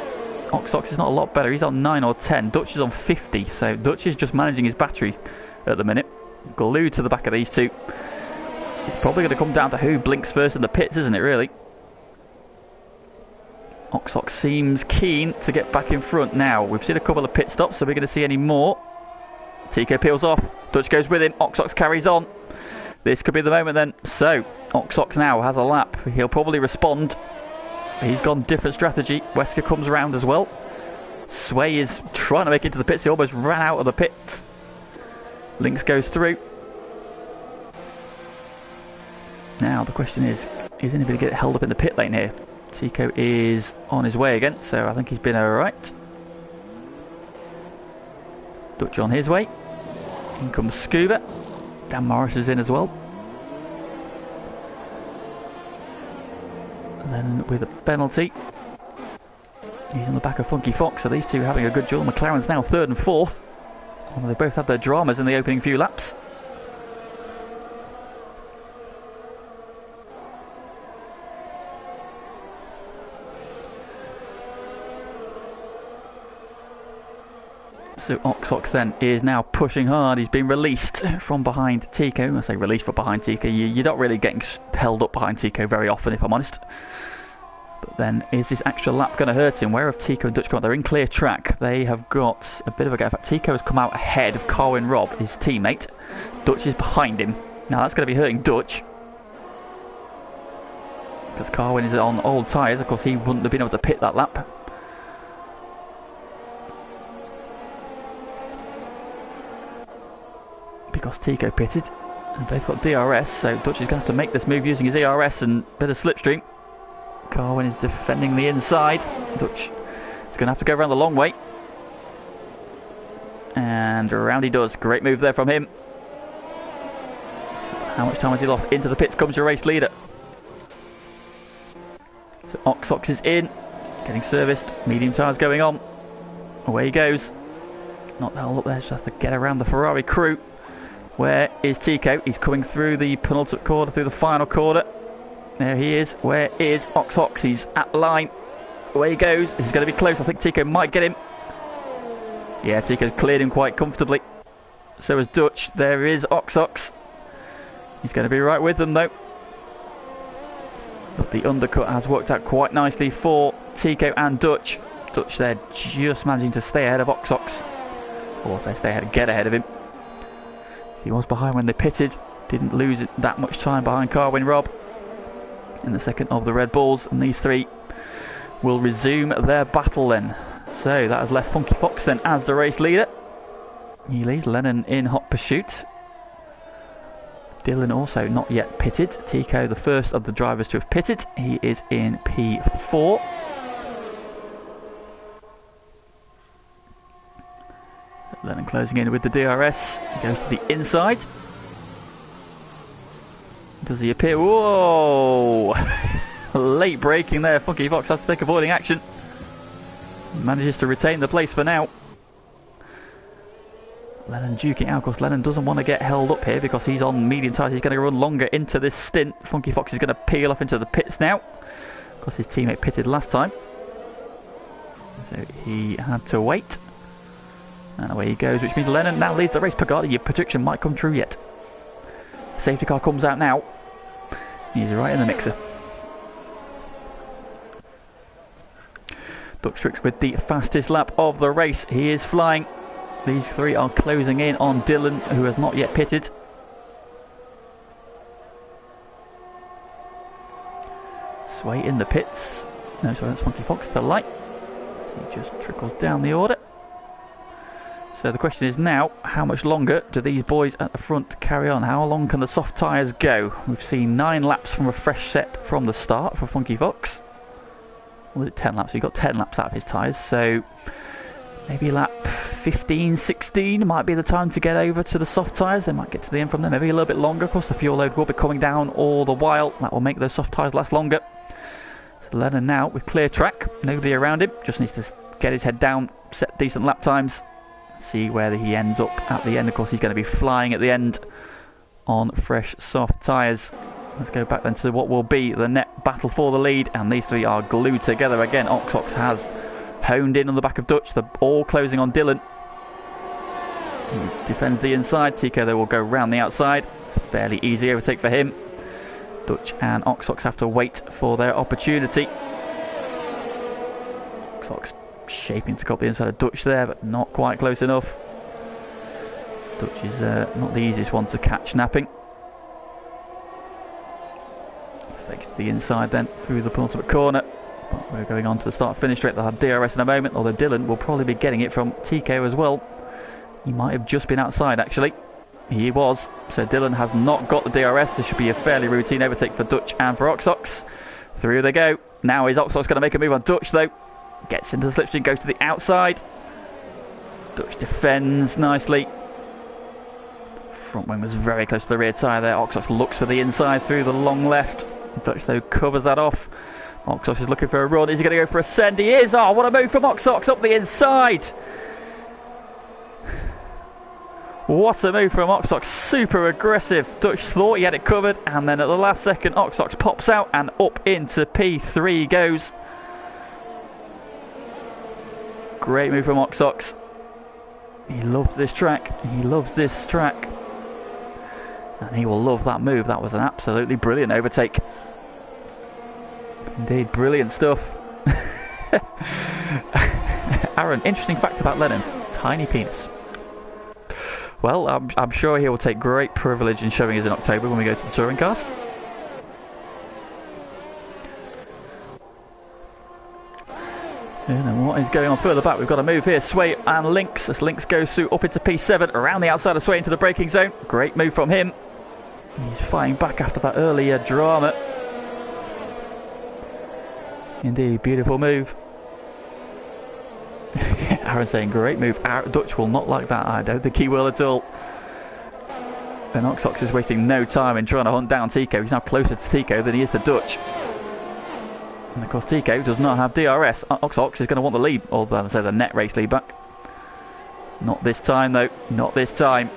Ox is not a lot better, he's on 9 or 10. Dutch is on 50, so Dutch is just managing his battery at the minute. Glued to the back of these two. It's probably going to come down to who blinks first in the pits, isn't it, really? Ox seems keen to get back in front now. We've seen a couple of pit stops, so we're going to see any more. Tico peels off, Dutch goes with him, Ox carries on. This could be the moment then. So, Ox now has a lap. He'll probably respond. He's gone different strategy. Wesker comes around as well. Sway is trying to make it to the pits. He almost ran out of the pits. Lynx goes through. Now the question is anybody going to get held up in the pit lane here? Tico is on his way again, so I think he's been alright. Dutch on his way. In comes Scuba. Dan Morris is in as well. And then with a penalty, he's on the back of Funky Fox, so these two having a good duel. McLaren's now 3rd and 4th. Well, they both had their dramas in the opening few laps. So Ox then is now pushing hard. He's been released from behind Tico. I say released from behind Tico. You're not really getting held up behind Tico very often, if I'm honest. But then, is this extra lap going to hurt him? Where have Tico and Dutch come out? They're in clear track. They have got a bit of a go. In fact, Tico has come out ahead of Carwin Rob, his teammate. Dutch is behind him. Now that's going to be hurting Dutch, because Carwin is on old tyres. Of course, he wouldn't have been able to pit that lap. Because Tico pitted, and they've got DRS, so Dutch is going to have to make this move using his ERS and a bit of slipstream. Carwin is defending the inside. Dutch is going to have to go around the long way. And around he does. Great move there from him. How much time has he lost? Into the pits comes your race leader. So Ox is in, getting serviced. Medium tyres going on. Away he goes. Not held up there, just has to get around the Ferrari crew. Where is Tico? He's coming through the penultimate corner, through the final corner. There he is. Where is Ox? He's at the line. Away he goes. This is going to be close. I think Tico might get him. Yeah, Tico's cleared him quite comfortably. So is Dutch. There is Ox. He's going to be right with them though. But the undercut has worked out quite nicely for Tico and Dutch. Dutch there just managing to stay ahead of Ox. Or say stay ahead and get ahead of him. He was behind when they pitted, didn't lose that much time behind Carwin Rob in the second of the Red Bulls, and these three will resume their battle then. So that has left Funky Fox then as the race leader. He leads Lennon in hot pursuit. Dylan also not yet pitted. Tico, the first of the drivers to have pitted, he is in P4. Lennon closing in with the DRS. He goes to the inside. Does he appear? Whoa! Late braking there. Funky Fox has to take avoiding action. Manages to retain the place for now. Lennon duking out. Of course, Lennon doesn't want to get held up here because he's on medium tyres. He's going to run longer into this stint. Funky Fox is going to peel off into the pits now because his teammate pitted last time. So he had to wait. And away he goes, which means Lennon now leads the race. Pagani, your prediction might come true yet. Safety car comes out now. He's right in the mixer. Dutch Tricks with the fastest lap of the race. He is flying. These three are closing in on Dylan, who has not yet pitted. Sway in the pits. No, sorry, that's Funky Fox to the light. So he just trickles down the order. So the question is now, how much longer do these boys at the front carry on? How long can the soft tyres go? We've seen 9 laps from a fresh set from the start for Funky Fox. Or was it 10 laps? He got 10 laps out of his tyres, so maybe lap 15, 16 might be the time to get over to the soft tyres. They might get to the end from there, maybe a little bit longer. Of course, the fuel load will be coming down all the while. That will make those soft tyres last longer. So Lennon now with clear track, nobody around him, just needs to get his head down, set decent lap times. See where he ends up at the end. Of course, he's going to be flying at the end on fresh soft tyres. Let's go back then to what will be the net battle for the lead, and these three are glued together again. Ox has honed in on the back of Dutch. They're all closing on Dylan. He defends the inside. Tico though will go round the outside. It's a fairly easy overtake for him. Dutch and Ox have to wait for their opportunity. Ox shaping to copy the inside of Dutch there, but not quite close enough. Dutch is not the easiest one to catch napping. Fakes to the inside then through the penultimate corner. But we're going on to the start-finish straight. They'll have DRS in a moment, although Dylan will probably be getting it from Tico as well. He might have just been outside actually. He was. So Dylan has not got the DRS. This should be a fairly routine overtake for Dutch and for Ox. Through they go. Now is Ox going to make a move on Dutch though. Gets into the slipstream, goes to the outside. Dutch defends nicely. Front wing was very close to the rear tyre there. Ox looks for the inside through the long left. Dutch though covers that off. Ox is looking for a run. Is he going to go for a send? He is. Oh, what a move from Ox up the inside. What a move from Ox, super aggressive. Dutch thought he had it covered, and then at the last second Ox pops out and up into P3 goes. Great move from Ox. He loves this track. He loves this track. And he will love that move. That was an absolutely brilliant overtake. Indeed, brilliant stuff. Aaron, interesting fact about Lennon. Tiny penis. Well, I'm sure he will take great privilege in showing us in October when we go to the touring cars. And then what is going on further back? We've got a move here. Sway and Lynx. As Lynx goes through up into P7, around the outside of Sway into the braking zone. Great move from him. He's fighting back after that earlier drama. Indeed, beautiful move. Aaron saying great move. Dutch will not like that. I don't think he will at all. And Ox is wasting no time in trying to hunt down Tico. He's now closer to Tico than he is to Dutch. And of course Tico does not have DRS. Ox is going to want the lead, although I say the net race lead back. Not this time though. Not this time.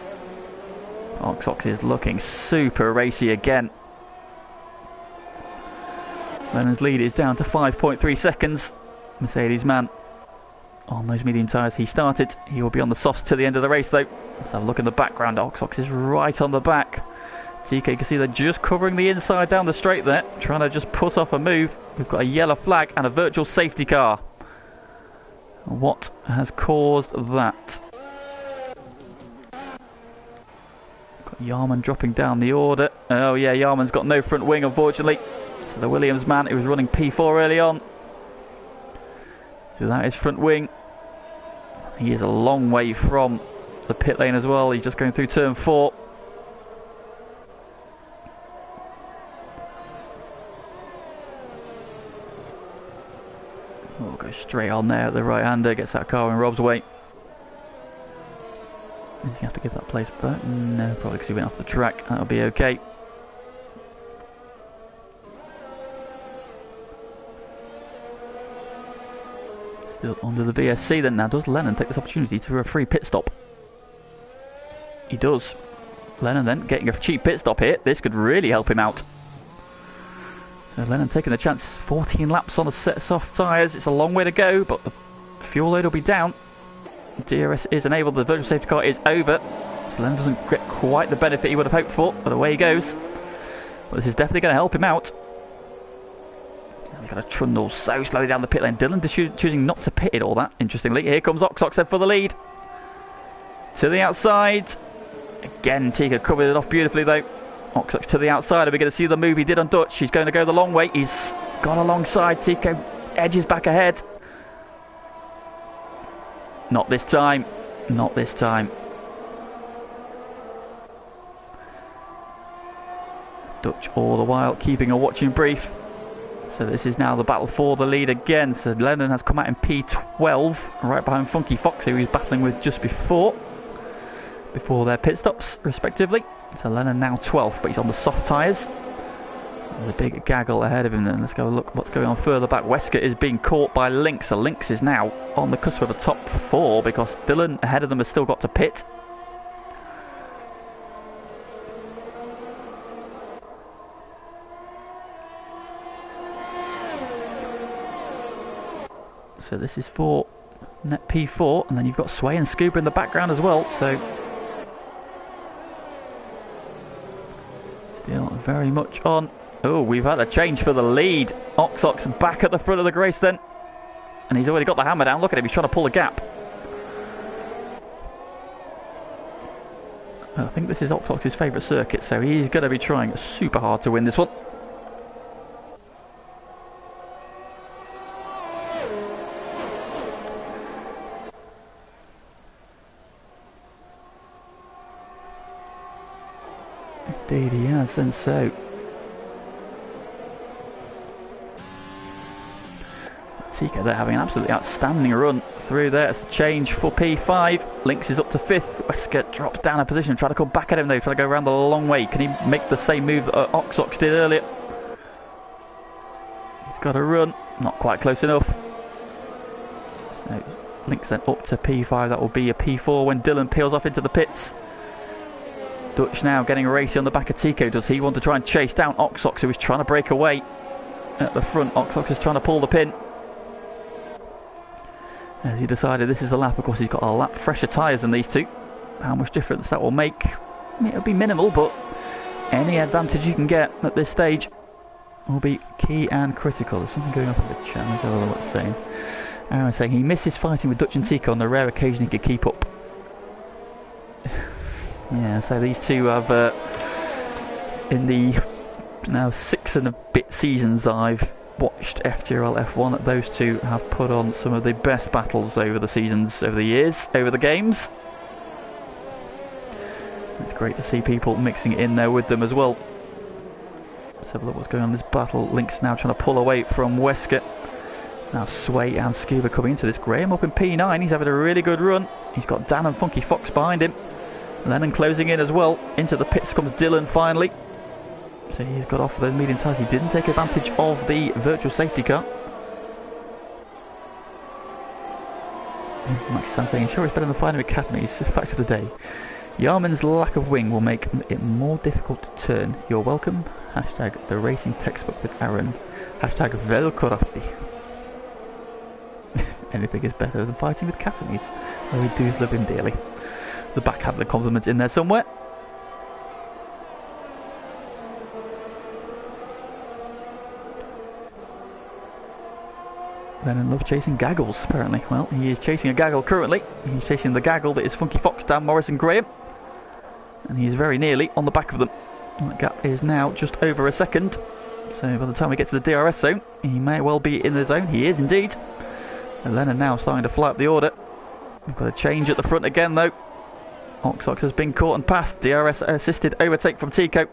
Ox is looking super racy again. Lennon's lead is down to 5.3 seconds. Mercedes man on those medium tyres he started. He will be on the softs to the end of the race though. Let's have a look in the background. Ox is right on the back. TK, you can see they're just covering the inside down the straight there, trying to just put off a move. We've got a yellow flag and a virtual safety car. What has caused that? Got Yarman dropping down the order. Oh yeah, Yarman's got no front wing unfortunately. So the Williams man who was running P4 early on. So that is front wing. He is a long way from the pit lane as well. He's just going through turn 4. We'll go straight on there. The right hander gets that car in Rob's way. Does he have to give that place back? No, probably because he went off the track. That'll be okay. Still under the VSC then. Now does Lennon take this opportunity to a free pit stop? He does. Lennon then getting a cheap pit stop here. This could really help him out. So Lennon taking the chance. 14 laps on a set of soft tyres. It's a long way to go, but the fuel load will be down. DRS is enabled. The virtual safety car is over. So Lennon doesn't get quite the benefit he would have hoped for, but away he goes. Well, this is definitely going to help him out. He's got to trundle so slowly down the pit lane. Dylan choosing not to pit it all that, interestingly. Here comes Ox then for the lead. To the outside. Again, Tico covered it off beautifully though. Ox to the outside. Are we going to see the move he did on Dutch? He's going to go the long way. He's gone alongside. Tico edges back ahead. Not this time. Not this time. Dutch all the while keeping a watching brief. So this is now the battle for the lead again. So Lennon has come out in P12, right behind Funky Fox, who he was battling with just before their pit stops, respectively. So Lennon now 12th, but he's on the soft tyres. There's a big gaggle ahead of him then. Let's go look what's going on further back. Wesker is being caught by Lynx. So Lynx is now on the cusp of the top 4 because Dylan ahead of them has still got to pit. So this is for net P4, and then you've got Sway and Scuba in the background as well. So still very much on. Oh, we've had a change for the lead. Oxox back at the front of the race then. And he's already got the hammer down. Look at him, he's trying to pull a gap. I think this is Oxox's favourite circuit, so he's going to be trying super hard to win this one. Indeed he has, and so Tika, they're having an absolutely outstanding run through there. It's a change for P5. Lynx is up to 5th. Wesker drops down a position, trying to come back at him though, trying to go around the long way. Can he make the same move that Oxox did earlier? He's got a run, not quite close enough. So Lynx then up to P5, that will be a P4 when Dylan peels off into the pits. Dutch now getting racy on the back of Tico. Does he want to try and chase down Oxox, who is trying to break away at the front? Oxox is trying to pull the pin. As he decided this is the lap, of course he's got a lap fresher tyres than these two. How much difference that will make? It'll be minimal, but any advantage you can get at this stage will be key and critical. There's something going on in the chat. Let's have a look what's saying. Aaron's saying he misses fighting with Dutch and Tico on the rare occasion he could keep up. Yeah, so these two have, in the now 6 and a bit seasons I've watched FTRL F1, those two have put on some of the best battles over the seasons, over the years, over the games. It's great to see people mixing it in there with them as well. Let's have a look what's going on in this battle. Lynx now trying to pull away from Wesker. Now Sway and Scuba coming into this. Graham up in P9, he's having a really good run. He's got Dan and Funky Fox behind him. Lennon closing in as well. Into the pits comes Dylan finally. So he's got off those medium tyres. He didn't take advantage of the virtual safety car. Max Stan saying, sure it's better than finding academies. Fact of the day. Yarman's lack of wing will make it more difficult to turn. You're welcome. Hashtag the racing textbook with Aaron. Hashtag velkorafti. Anything is better than fighting with academies. Oh, we do love him dearly. The backhanded compliment in there somewhere. Lennon loves chasing gaggles, apparently. Well, he is chasing a gaggle currently. He's chasing the gaggle that is Funky Fox, Dan Morris and Graham. And he's very nearly on the back of them. That gap is now just over a second. So by the time we get to the DRS zone, he may well be in the zone. He is indeed. And Lennon now starting to fly up the order. We've got a change at the front again though. Oxox has been caught and passed. DRS assisted overtake from Tico.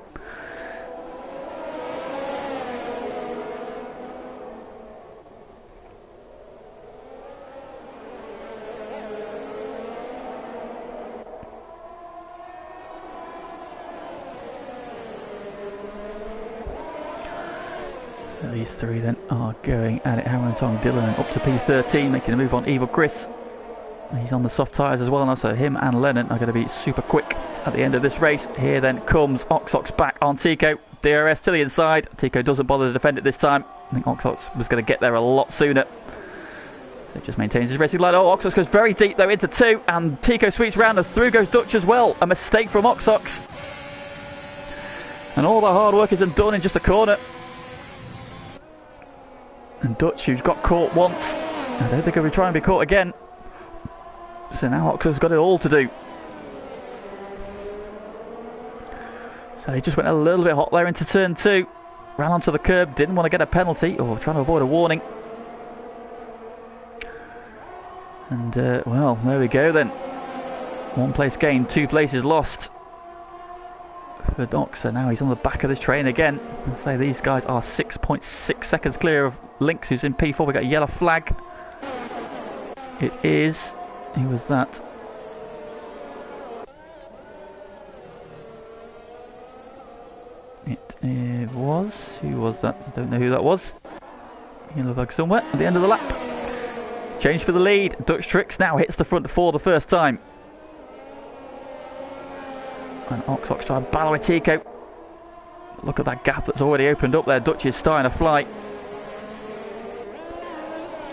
So these three then are going at it. Hammer and Tong, Dylan up to P13, making a move on Evil Chris. He's on the soft tyres as well now, so him and Lennon are going to be super quick at the end of this race. Here then comes Oxox back on Tico. DRS to the inside. Tico doesn't bother to defend it this time. I think Oxox was going to get there a lot sooner. So it just maintains his racing line. Oh, Oxox goes very deep though into 2, and Tico sweeps round and through goes Dutch as well. A mistake from Oxox. And all the hard work isn't done in just a corner. And Dutch, who's got caught once, I don't think he'll be trying to be caught again. So now Oxox's got it all to do. So he just went a little bit hot there into turn 2. Ran onto the curb, didn't want to get a penalty, or trying to avoid a warning. And, well, there we go then. 1 place gained, 2 places lost for Doc. So now he's on the back of this train again. And say these guys are 6.6 seconds clear of Lynx, who's in P4. We got a yellow flag. It is... Who was that? It It was. Who was that? I don't know who that was. Yellow flag somewhere at the end of the lap. Change for the lead. Dutch Tricks now hits the front for the first time. And Ox trying to battle with Tico. Look at that gap that's already opened up there. Dutch is starting to fly.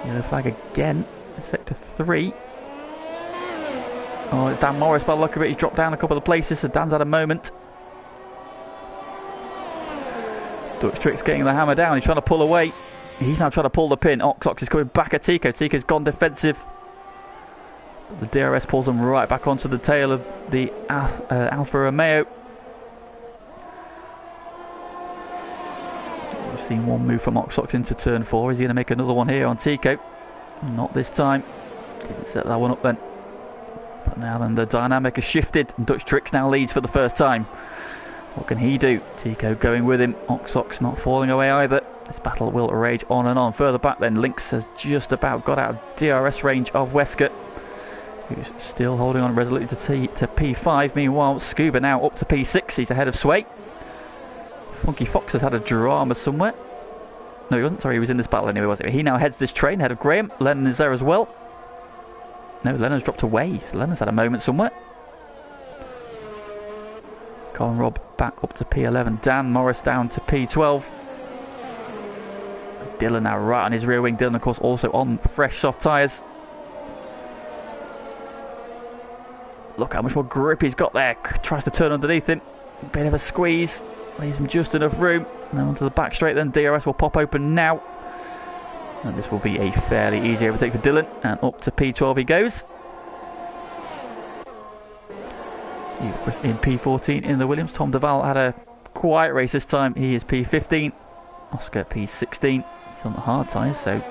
Yellow flag again. Sector 3. Oh, Dan Morris, by the look of it, he's dropped down a couple of places, so Dan's had a moment. Dutch Tricks getting the hammer down. He's trying to pull away. He's now trying to pull the pin. Ox is coming back at Tico. Tico's gone defensive. The DRS pulls him right back onto the tail of the Alfa Romeo. We've seen one move from Ox into turn 4. Is he going to make another one here on Tico? Not this time. Didn't set that one up then. But now then the dynamic has shifted. And Dutch Tricks now leads for the first time. What can he do? Tico going with him. Ox not falling away either. This battle will rage on and on. Further back then, Lynx has just about got out of DRS range of Wesker, who's still holding on resolutely to P5. Meanwhile, Scuba now up to P6. He's ahead of Sway. Funky Fox has had a drama somewhere. No, he wasn't. Sorry, he was in this battle anyway, wasn't he? He now heads this train ahead of Graham. Lennon is there as well. No, Lennon's dropped away. So Lennon's had a moment somewhere. Colin Robb back up to P11. Dan Morris down to P12. Dylan now right on his rear wing. Dylan, of course, also on fresh soft tyres. Look how much more grip he's got there. Tries to turn underneath him. Bit of a squeeze. Leaves him just enough room. Now onto the back straight then. DRS will pop open now. And this will be a fairly easy overtake for Dylan. And up to P12 he goes. In P14 in the Williams. Tom Duval had a quiet race this time. He is P15. Oscar P16. He's on the hard tyres, so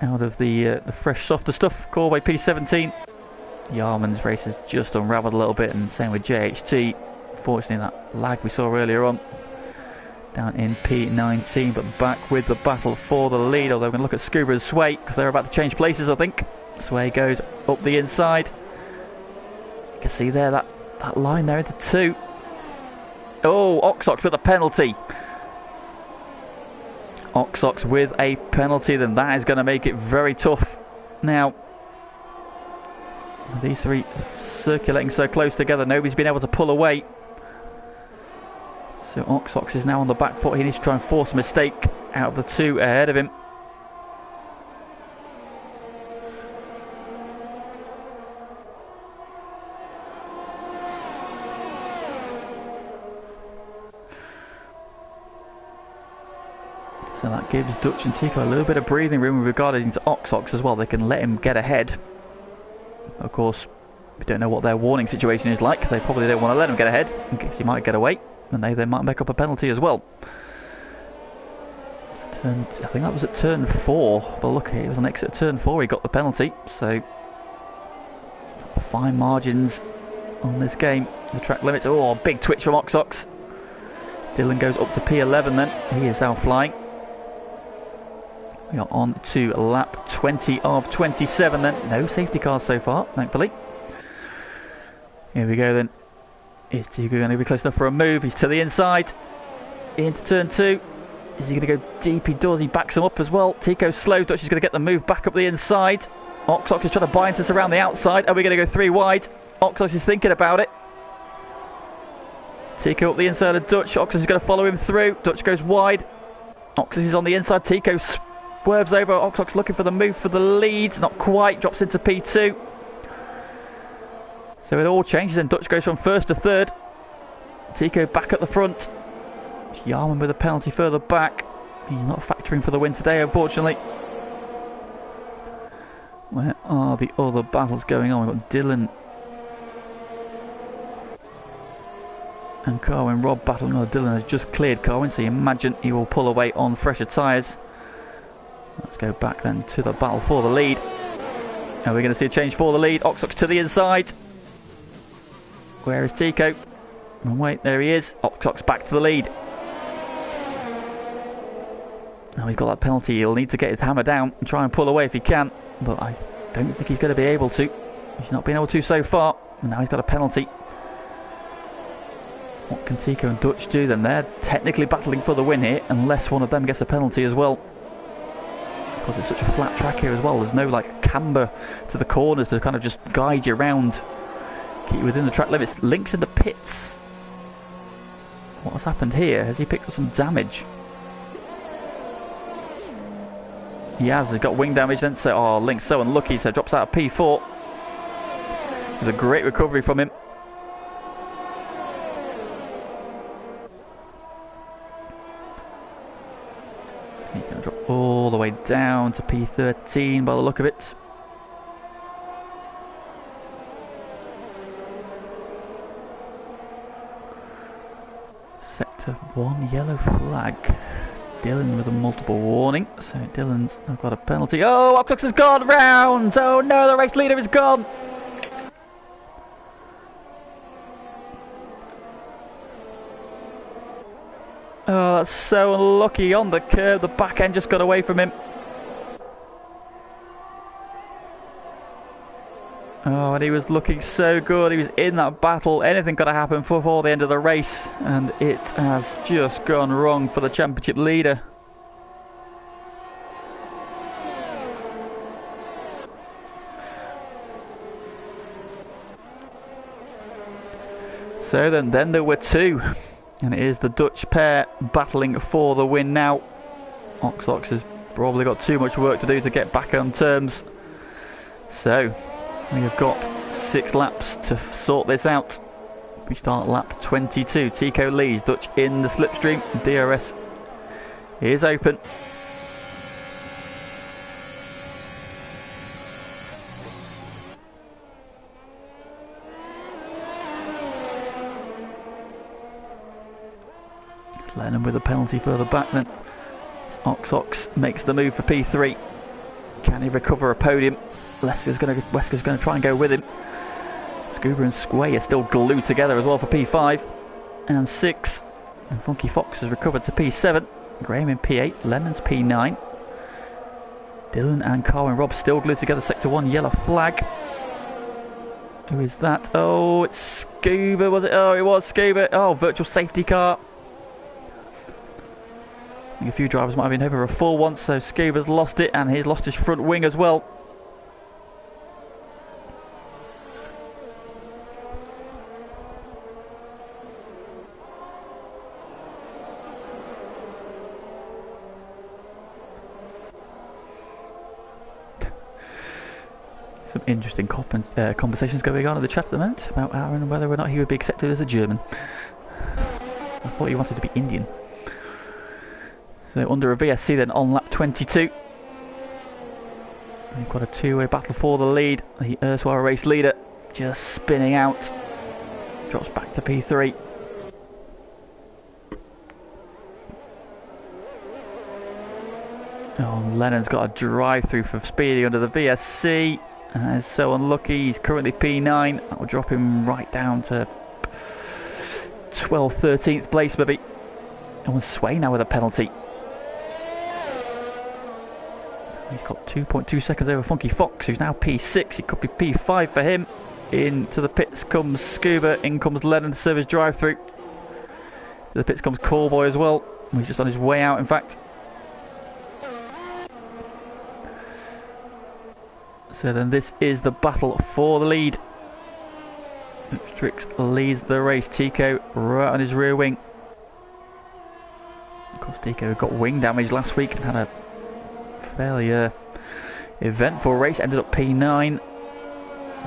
out of the fresh softer stuff. Corway P17. Yarman's race has just unravelled a little bit, and same with JHT. Fortunately, that lag we saw earlier on down in P19, but back with the battle for the lead. Although we're going to look at Scuba and Sway because they're about to change places, I think. Sway goes up the inside. You can see there that line there into 2. Oh, Ox with a penalty. Ox with a penalty, then that is going to make it very tough. Now, these three circulating so close together, nobody's been able to pull away. So Ox is now on the back foot. He needs to try and force a mistake out of the 2 ahead of him. So that gives Dutch and Tico a little bit of breathing room with regard to Ox as well. They can let him get ahead. Of course, we don't know what their warning situation is like. They probably don't want to let him get ahead in case he might get away. And they might make up a penalty as well. I think that was at turn 4. But look, it was an exit at turn 4 he got the penalty. So, fine margins on this game. The track limits. Oh, big twitch from Ox. Dylan goes up to P11 then. He is now flying. We are on to lap 20 of 27 then. No safety cars so far, thankfully. Here we go then. Is Tico going to be close enough for a move? He's to the inside. Into turn 2. Is he going to go deep? He does. He backs him up as well. Tico's slow. Dutch is going to get the move back up the inside. Ox is trying to bind us around the outside. Are we going to go 3 wide? Ox is thinking about it. Tico up the inside of Dutch. Ox is going to follow him through. Dutch goes wide. Ox is on the inside. Tico swerves over. Ox looking for the move for the lead. Not quite. Drops into P2. So it all changes and Dutch goes from 1st to 3rd. Tico back at the front. Yarman with a penalty further back. He's not factoring for the win today, unfortunately. Where are the other battles going on? We've got Dylan and Carwin Robb battling. No, Dylan has just cleared Carwin, so you imagine he will pull away on fresher tyres. Let's go back then to the battle for the lead. And we're going to see a change for the lead. Ox to the inside. Where is Tico? Oh, wait, there he is. Ox back to the lead. Now he's got that penalty. He'll need to get his hammer down and try and pull away if he can. But I don't think he's going to be able to. He's not been able to so far. And now he's got a penalty. What can Tico and Dutch do then? They're technically battling for the win here, unless one of them gets a penalty as well. Because it's such a flat track here as well. There's no like camber to the corners to kind of just guide you around, keep you within the track limits. Link's in the pits. What has happened here? Has he picked up some damage? He has. He's got wing damage then. So, oh, Link's so unlucky. So drops out of P4. It was a great recovery from him. He's going to drop all the way down to P13 by the look of it. Sector 1 yellow flag. Dylan with a multiple warning. So Dylan's now got a penalty. Oh, Oxox has gone round! Oh no, the race leader is gone! Oh, that's so unlucky on the curb. The back end just got away from him. Oh, and he was looking so good. He was in that battle. Anything could have happened before the end of the race. And it has just gone wrong for the championship leader. So then there were two. And it is the Dutch pair battling for the win now. Oxox has probably got too much work to do to get back on terms. So we have got 6 laps to sort this out. We start at lap 22. Tico leads, Dutch in the slipstream. DRS is open. Lennon with a penalty further back then. Oxox makes the move for P3. Can he recover a podium? Wesker's going to try and go with him. Scuba and Squay are still glued together as well for P5 and 6. And Funky Fox has recovered to P7. Graham in P8. Lemon's P9. Dylan and Carwin Rob still glued together. Sector 1 yellow flag. Who is that? Oh, it's Scuba, was it? Oh, it was Scuba. Oh, virtual safety car. I think a few drivers might have been over a full once, so Scuba's lost it, and he's lost his front wing as well. Some interesting conversations going on in the chat at the moment about Aaron and whether or not he would be accepted as a German. I thought he wanted to be Indian. So under a VSC then on lap 22. We've got a two-way battle for the lead. The erstwhile race leader just spinning out. Drops back to P3. Oh, Lennon's got a drive-through for speeding under the VSC. And is so unlucky. He's currently P9. That will drop him right down to 12th, 13th place maybe. And Sway now with a penalty. He's got 2.2 seconds over Funky Fox, who's now P6. It could be P5 for him. Into the pits comes Scuba. In comes Lennon to serve his drive-through. To the pits comes Callboy as well. He's just on his way out, in fact. So then this is the battle for the lead. Strix leads the race. Tico right on his rear wing. Of course, Tico got wing damage last week and had a fairly eventful race. Ended up P9.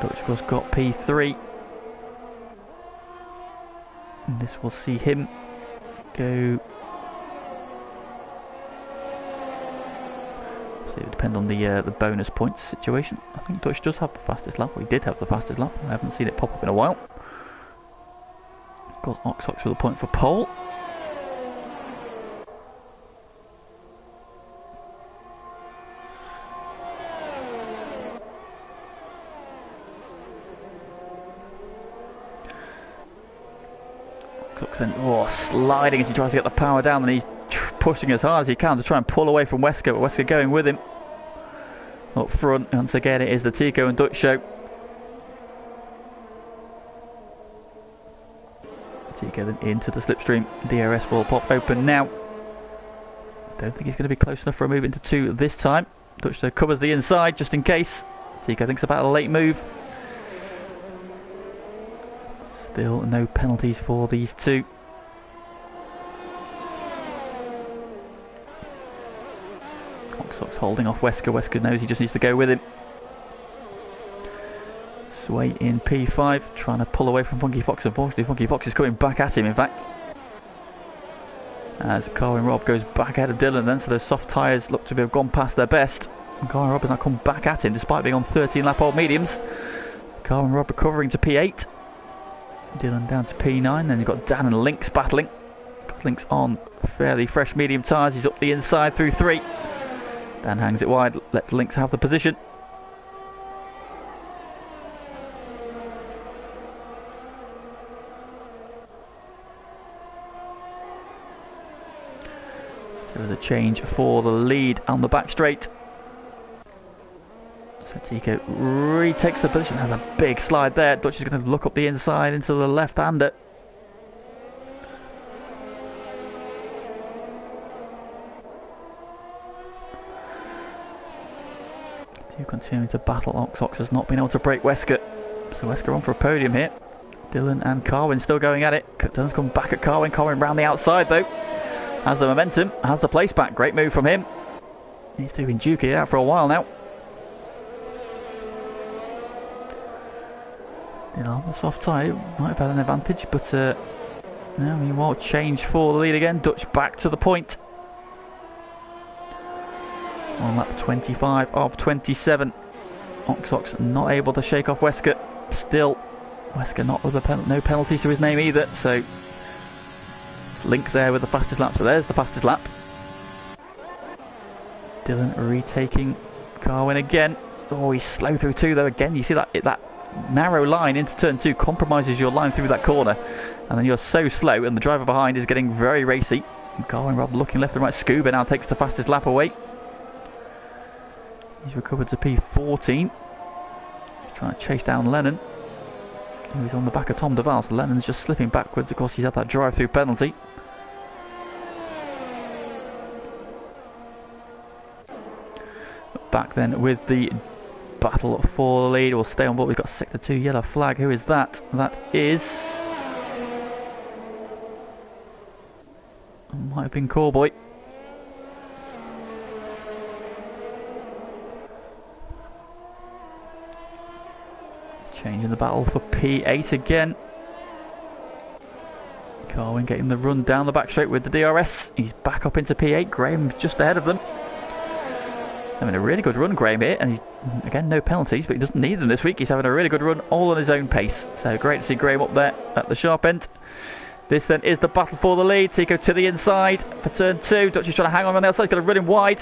Dutch was got P3. And this will see him go. So it would depend on the bonus points situation. I think Dutch does have the fastest lap. We did have the fastest lap. I haven't seen it pop up in a while. Got Oxox with a point for pole. Then sliding as he tries to get the power down, and he's pushing as hard as he can to try and pull away from Wesker, but Wesker going with him up front. Once again, it is the Tico and Dutch show. Tico then into the slipstream. DRS will pop open now. Don't think he's going to be close enough for a move into 2 this time. Dutch though covers the inside just in case. Tico thinks about a late move. Still no penalties for these two. Coxox holding off Wesker. Wesker knows he just needs to go with him. Sway in P5, trying to pull away from Funky Fox. Unfortunately, Funky Fox is coming back at him, in fact. As Carwin Rob goes back ahead of Dylan then, so those soft tyres look to have gone past their best. And Carwin Rob has now come back at him, despite being on 13 lap old mediums. Carwin Rob recovering to P8. Dylan down to P9, then you've got Dan and Lynx battling. Lynx on fairly fresh medium tyres, he's up the inside through 3. Dan hangs it wide, lets Lynx have the position. So there's a change for the lead on the back straight. So Tico retakes the position, has a big slide there. Dutch is going to look up the inside into the left-hander. Tico continuing to battle. Ox has not been able to break Wesker. So Wesker on for a podium here. Dylan and Carwin still going at it. Dylan's come back at Carwin. Carwin round the outside though. Has the momentum, has the place back. Great move from him. He's been duking it out for a while now. The soft tyre might have had an advantage, but no, meanwhile, change for the lead again. Dutch back to the point. On lap 25 of 27. Ox not able to shake off Wesker. Still, Wesker not with no penalties to his name either, so Lynx there with the fastest lap, so there's the fastest lap. Dylan retaking Carwin again. Oh, he's slow through 2 though. Again, you see that narrow line into turn 2 compromises your line through that corner, and then you're so slow, and the driver behind is getting very racy. Carwin Rob looking left and right. Scuba now takes the fastest lap away. He's recovered to P14. He's trying to chase down Lennon, who's on the back of Tom Duval, so Lennon's just slipping backwards. Of course, he's had that drive-through penalty. Back then with the battle for the lead. We'll stay on board. We've got Sector 2 yellow flag. Who is that? That is... might have been Callboy. Changing the battle for P8 again. Carwin getting the run down the back straight with the DRS. He's back up into P8. Graham just ahead of them. Having a really good run, Graham here, and he's, again, no penalties, but he doesn't need them this week. He's having a really good run, all on his own pace. So great to see Graham up there at the sharp end. This then is the battle for the lead. Tico to the inside for turn 2. Dutch is trying to hang on the outside. He's going to run him wide.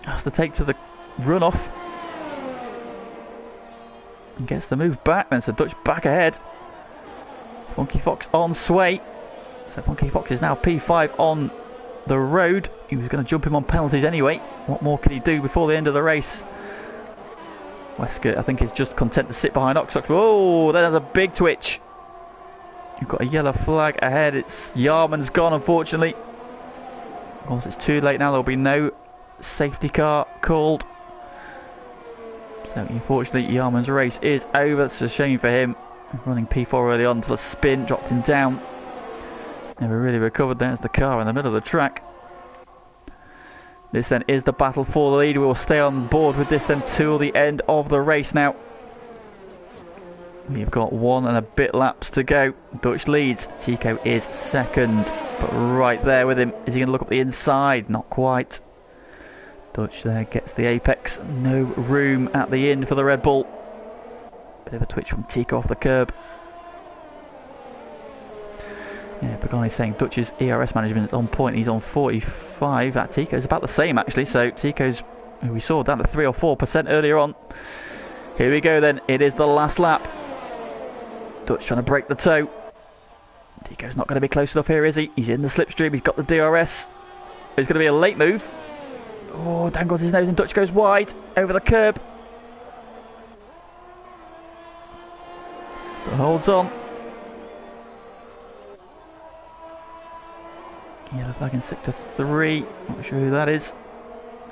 Has to take to the run off. And gets the move back then, so Dutch back ahead. Funky Fox on sway. So Funky Fox is now P5 on the road. He was going to jump him on penalties anyway. What more can he do before the end of the race? Wesker, I think, is just content to sit behind Oxox. Oh, there's a big twitch. You've got a yellow flag ahead. It's Yarman's gone, unfortunately. Of course, it's too late now. There'll be no safety car called. So, unfortunately, Yarman's race is over. It's a shame for him. Running P4 early on to the spin, dropped him down. Never really recovered. There's the car in the middle of the track. This then is the battle for the lead. We will stay on board with this then till the end of the race now. We've got 1 and a bit laps to go. Dutch leads. Tico is second, but right there with him. Is he going to look up the inside? Not quite. Dutch there gets the apex. No room at the end for the Red Bull. Bit of a twitch from Tico off the curb. Yeah, Pagani's saying Dutch's ERS management is on point. He's on 45. That Tico's about the same actually. So Tico's, who we saw down to 3 or 4% earlier on. Here we go then. It is the last lap. Dutch trying to break the toe. Tico's not going to be close enough here, is he? He's in the slipstream. He's got the DRS. It's going to be a late move. Oh, dangles his nose and Dutch goes wide over the curb. But holds on. Yellow flag in sector 3. Not sure who that is.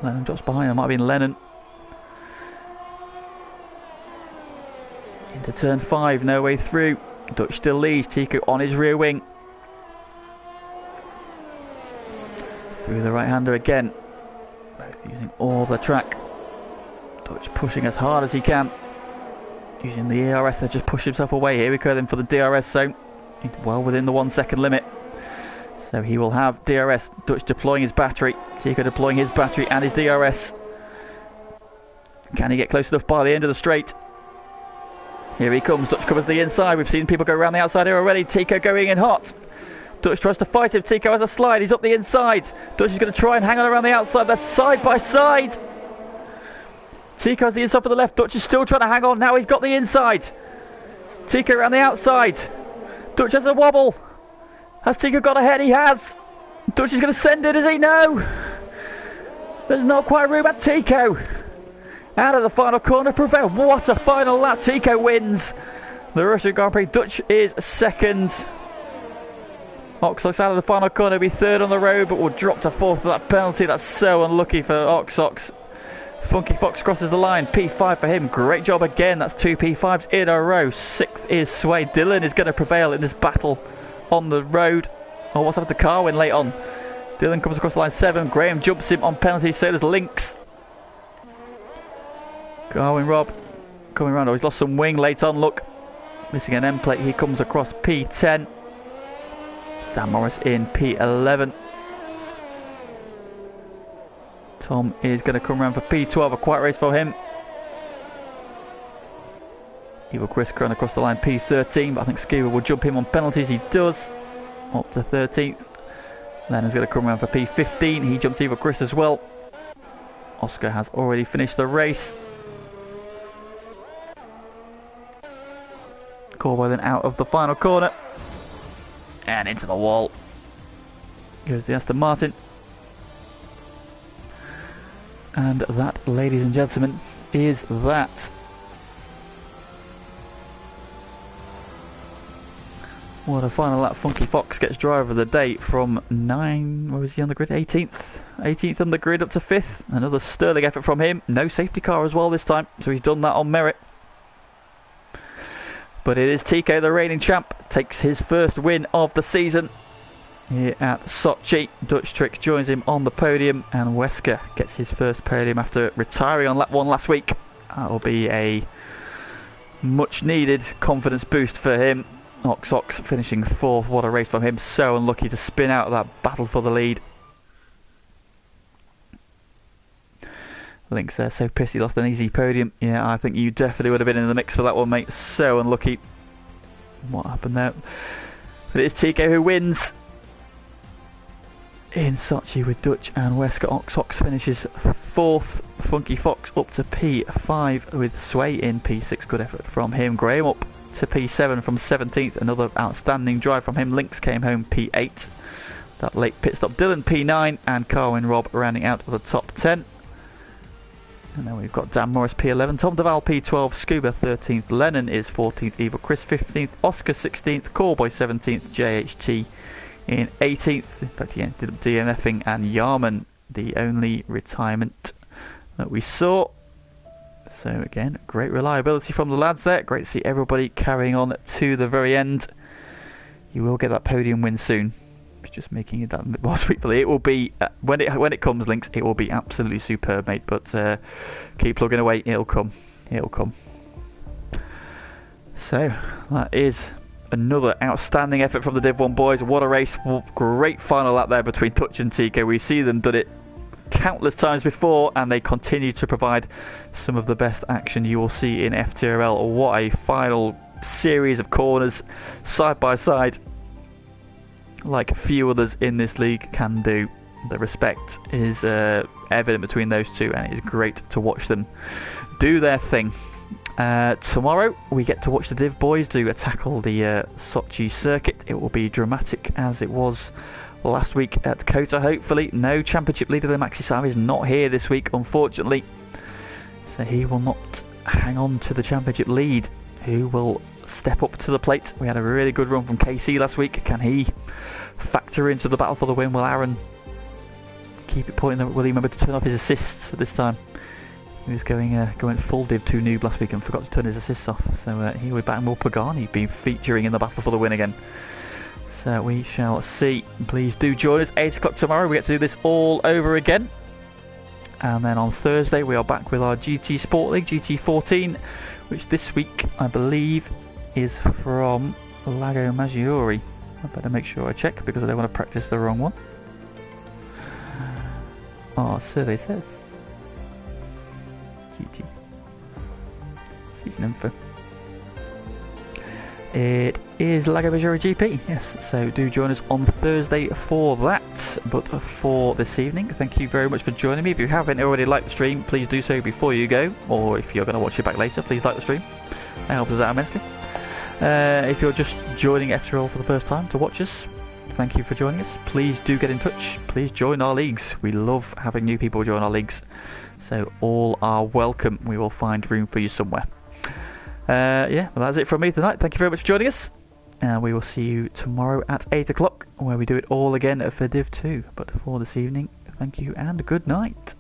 Lennon drops behind. It might have been Lennon. Into turn 5. No way through. Dutch still leads. Tico on his rear wing. Through the right-hander again. Both using all the track. Dutch pushing as hard as he can. Using the ERS to just push himself away. Here we go then for the DRS zone. He's well within the 1 second limit. So he will have DRS. Dutch deploying his battery. Tico deploying his battery and his DRS. Can he get close enough by the end of the straight? Here he comes. Dutch covers the inside. We've seen people go around the outside here already. Tico going in hot. Dutch tries to fight him. Tico has a slide. He's up the inside. Dutch is going to try and hang on around the outside. They're side by side. Tico has the inside for the left. Dutch is still trying to hang on. Now he's got the inside. Tico around the outside. Dutch has a wobble. Has Tico got ahead? He has. Dutch is going to send it, is he? No. There's not quite room at Tico. Out of the final corner, prevail. What a final lap. Tico wins the Russian Grand Prix. Dutch is second. Oxox out of the final corner, be third on the road, but will drop to fourth for that penalty. That's so unlucky for Oxox. Funky Fox crosses the line. P5 for him. Great job again. That's 2 P5s in a row. 6th is Sway. Dylan is going to prevail in this battle on the road. Oh, what's happened to Carwin late on? Dylan comes across the line 7. Graham jumps him on penalty. So does Lynx. Carwin Rob coming around. Oh, he's lost some wing late on. Look. Missing an end plate. He comes across P10. Dan Morris in P11. Tom is going to come around for P12. A quiet race for him. Evil Chris going across the line P13, but I think Skeever will jump him on penalties. He does. Up to 13th. Lennon's going to come around for P15. He jumps Evil Chris as well. Oscar has already finished the race. Corboy then out of the final corner. And into the wall. Goes the Aston Martin. And that, ladies and gentlemen, is that. What a final lap. Funky Fox gets driver of the day from 9, where was he on the grid? 18th on the grid up to 5th. Another sterling effort from him. No safety car as well this time, so he's done that on merit. But it is Tico, the reigning champ, takes his first win of the season here at Sochi. Dutch Trick joins him on the podium, and Wesker gets his first podium after retiring on lap 1 last week. That will be a much needed confidence boost for him. Ox finishing 4th. What a race from him. So unlucky to spin out of that battle for the lead. Lynx there, so pissed he lost an easy podium. Yeah, I think you definitely would have been in the mix for that one, mate. So unlucky. What happened there? But it is Tico who wins in Sochi with Dutch and Wesker. Ox finishes 4th. Funky Fox up to P5 with Sway in P6. Good effort from him. Graham up to P7 from 17th. Another outstanding drive from him. Lynx came home P8. That late pit stop. Dylan P9 and Carwin Rob rounding out of the top 10. And then we've got Dan Morris P11, Tom Duval P12, Scuba 13th, Lennon is 14th, Evil Chris 15th, Oscar 16th, Callboy 17th, JHT in 18th. In fact, he ended up DNFing, and Yarman, the only retirement that we saw. So again, great reliability from the lads there. Great to see everybody carrying on to the very end. You will get that podium win soon. Just making it that more sweetly. It will be when it comes, Lynx. It will be absolutely superb, mate. But keep plugging away. It'll come. It'll come. So that is another outstanding effort from the Div 1 boys. What a race! Great final lap there between Dutch and Tico. We see them done it countless times before, and they continue to provide some of the best action you will see in FTRL. What a final series of corners side by side, like few others in this league can do. The respect is evident between those two, and it is great to watch them do their thing. Tomorrow we get to watch the Div boys tackle the Sochi circuit. It will be dramatic as it was last week at Kota, hopefully. No championship leader, the Maxi Sam is not here this week, unfortunately, so he will not hang on to the championship lead. Who will step up to the plate? We had a really good run from KC last week. Can he factor into the battle for the win? Will Aaron keep it pointing? Will he remember to turn off his assists this time? He was going full Div 2 noob last week and forgot to turn his assists off. So here we're back. Will Pagani be featuring in the battle for the win again? So we shall see. Please do join us. 8 o'clock tomorrow. We get to do this all over again. And then on Thursday we are back with our GT Sport League, GT14, which this week I believe is from Lago Maggiore. I better make sure I check because I don't want to practice the wrong one. Our survey says GT season info. It is Lago Maggiore GP, yes, so do join us on Thursday for that. But for this evening, thank you very much for joining me. If you haven't already liked the stream, please do so before you go, or if you're going to watch it back later, please like the stream. That helps us out immensely. If you're just joining FTRL for the first time to watch us, thank you for joining us. Please do get in touch. Please join our leagues. We love having new people join our leagues, so all are welcome. We will find room for you somewhere. Yeah, well, that's it from me tonight. Thank you very much for joining us, and we will see you tomorrow at 8 o'clock, where we do it all again for Div 2. But for this evening, thank you and good night.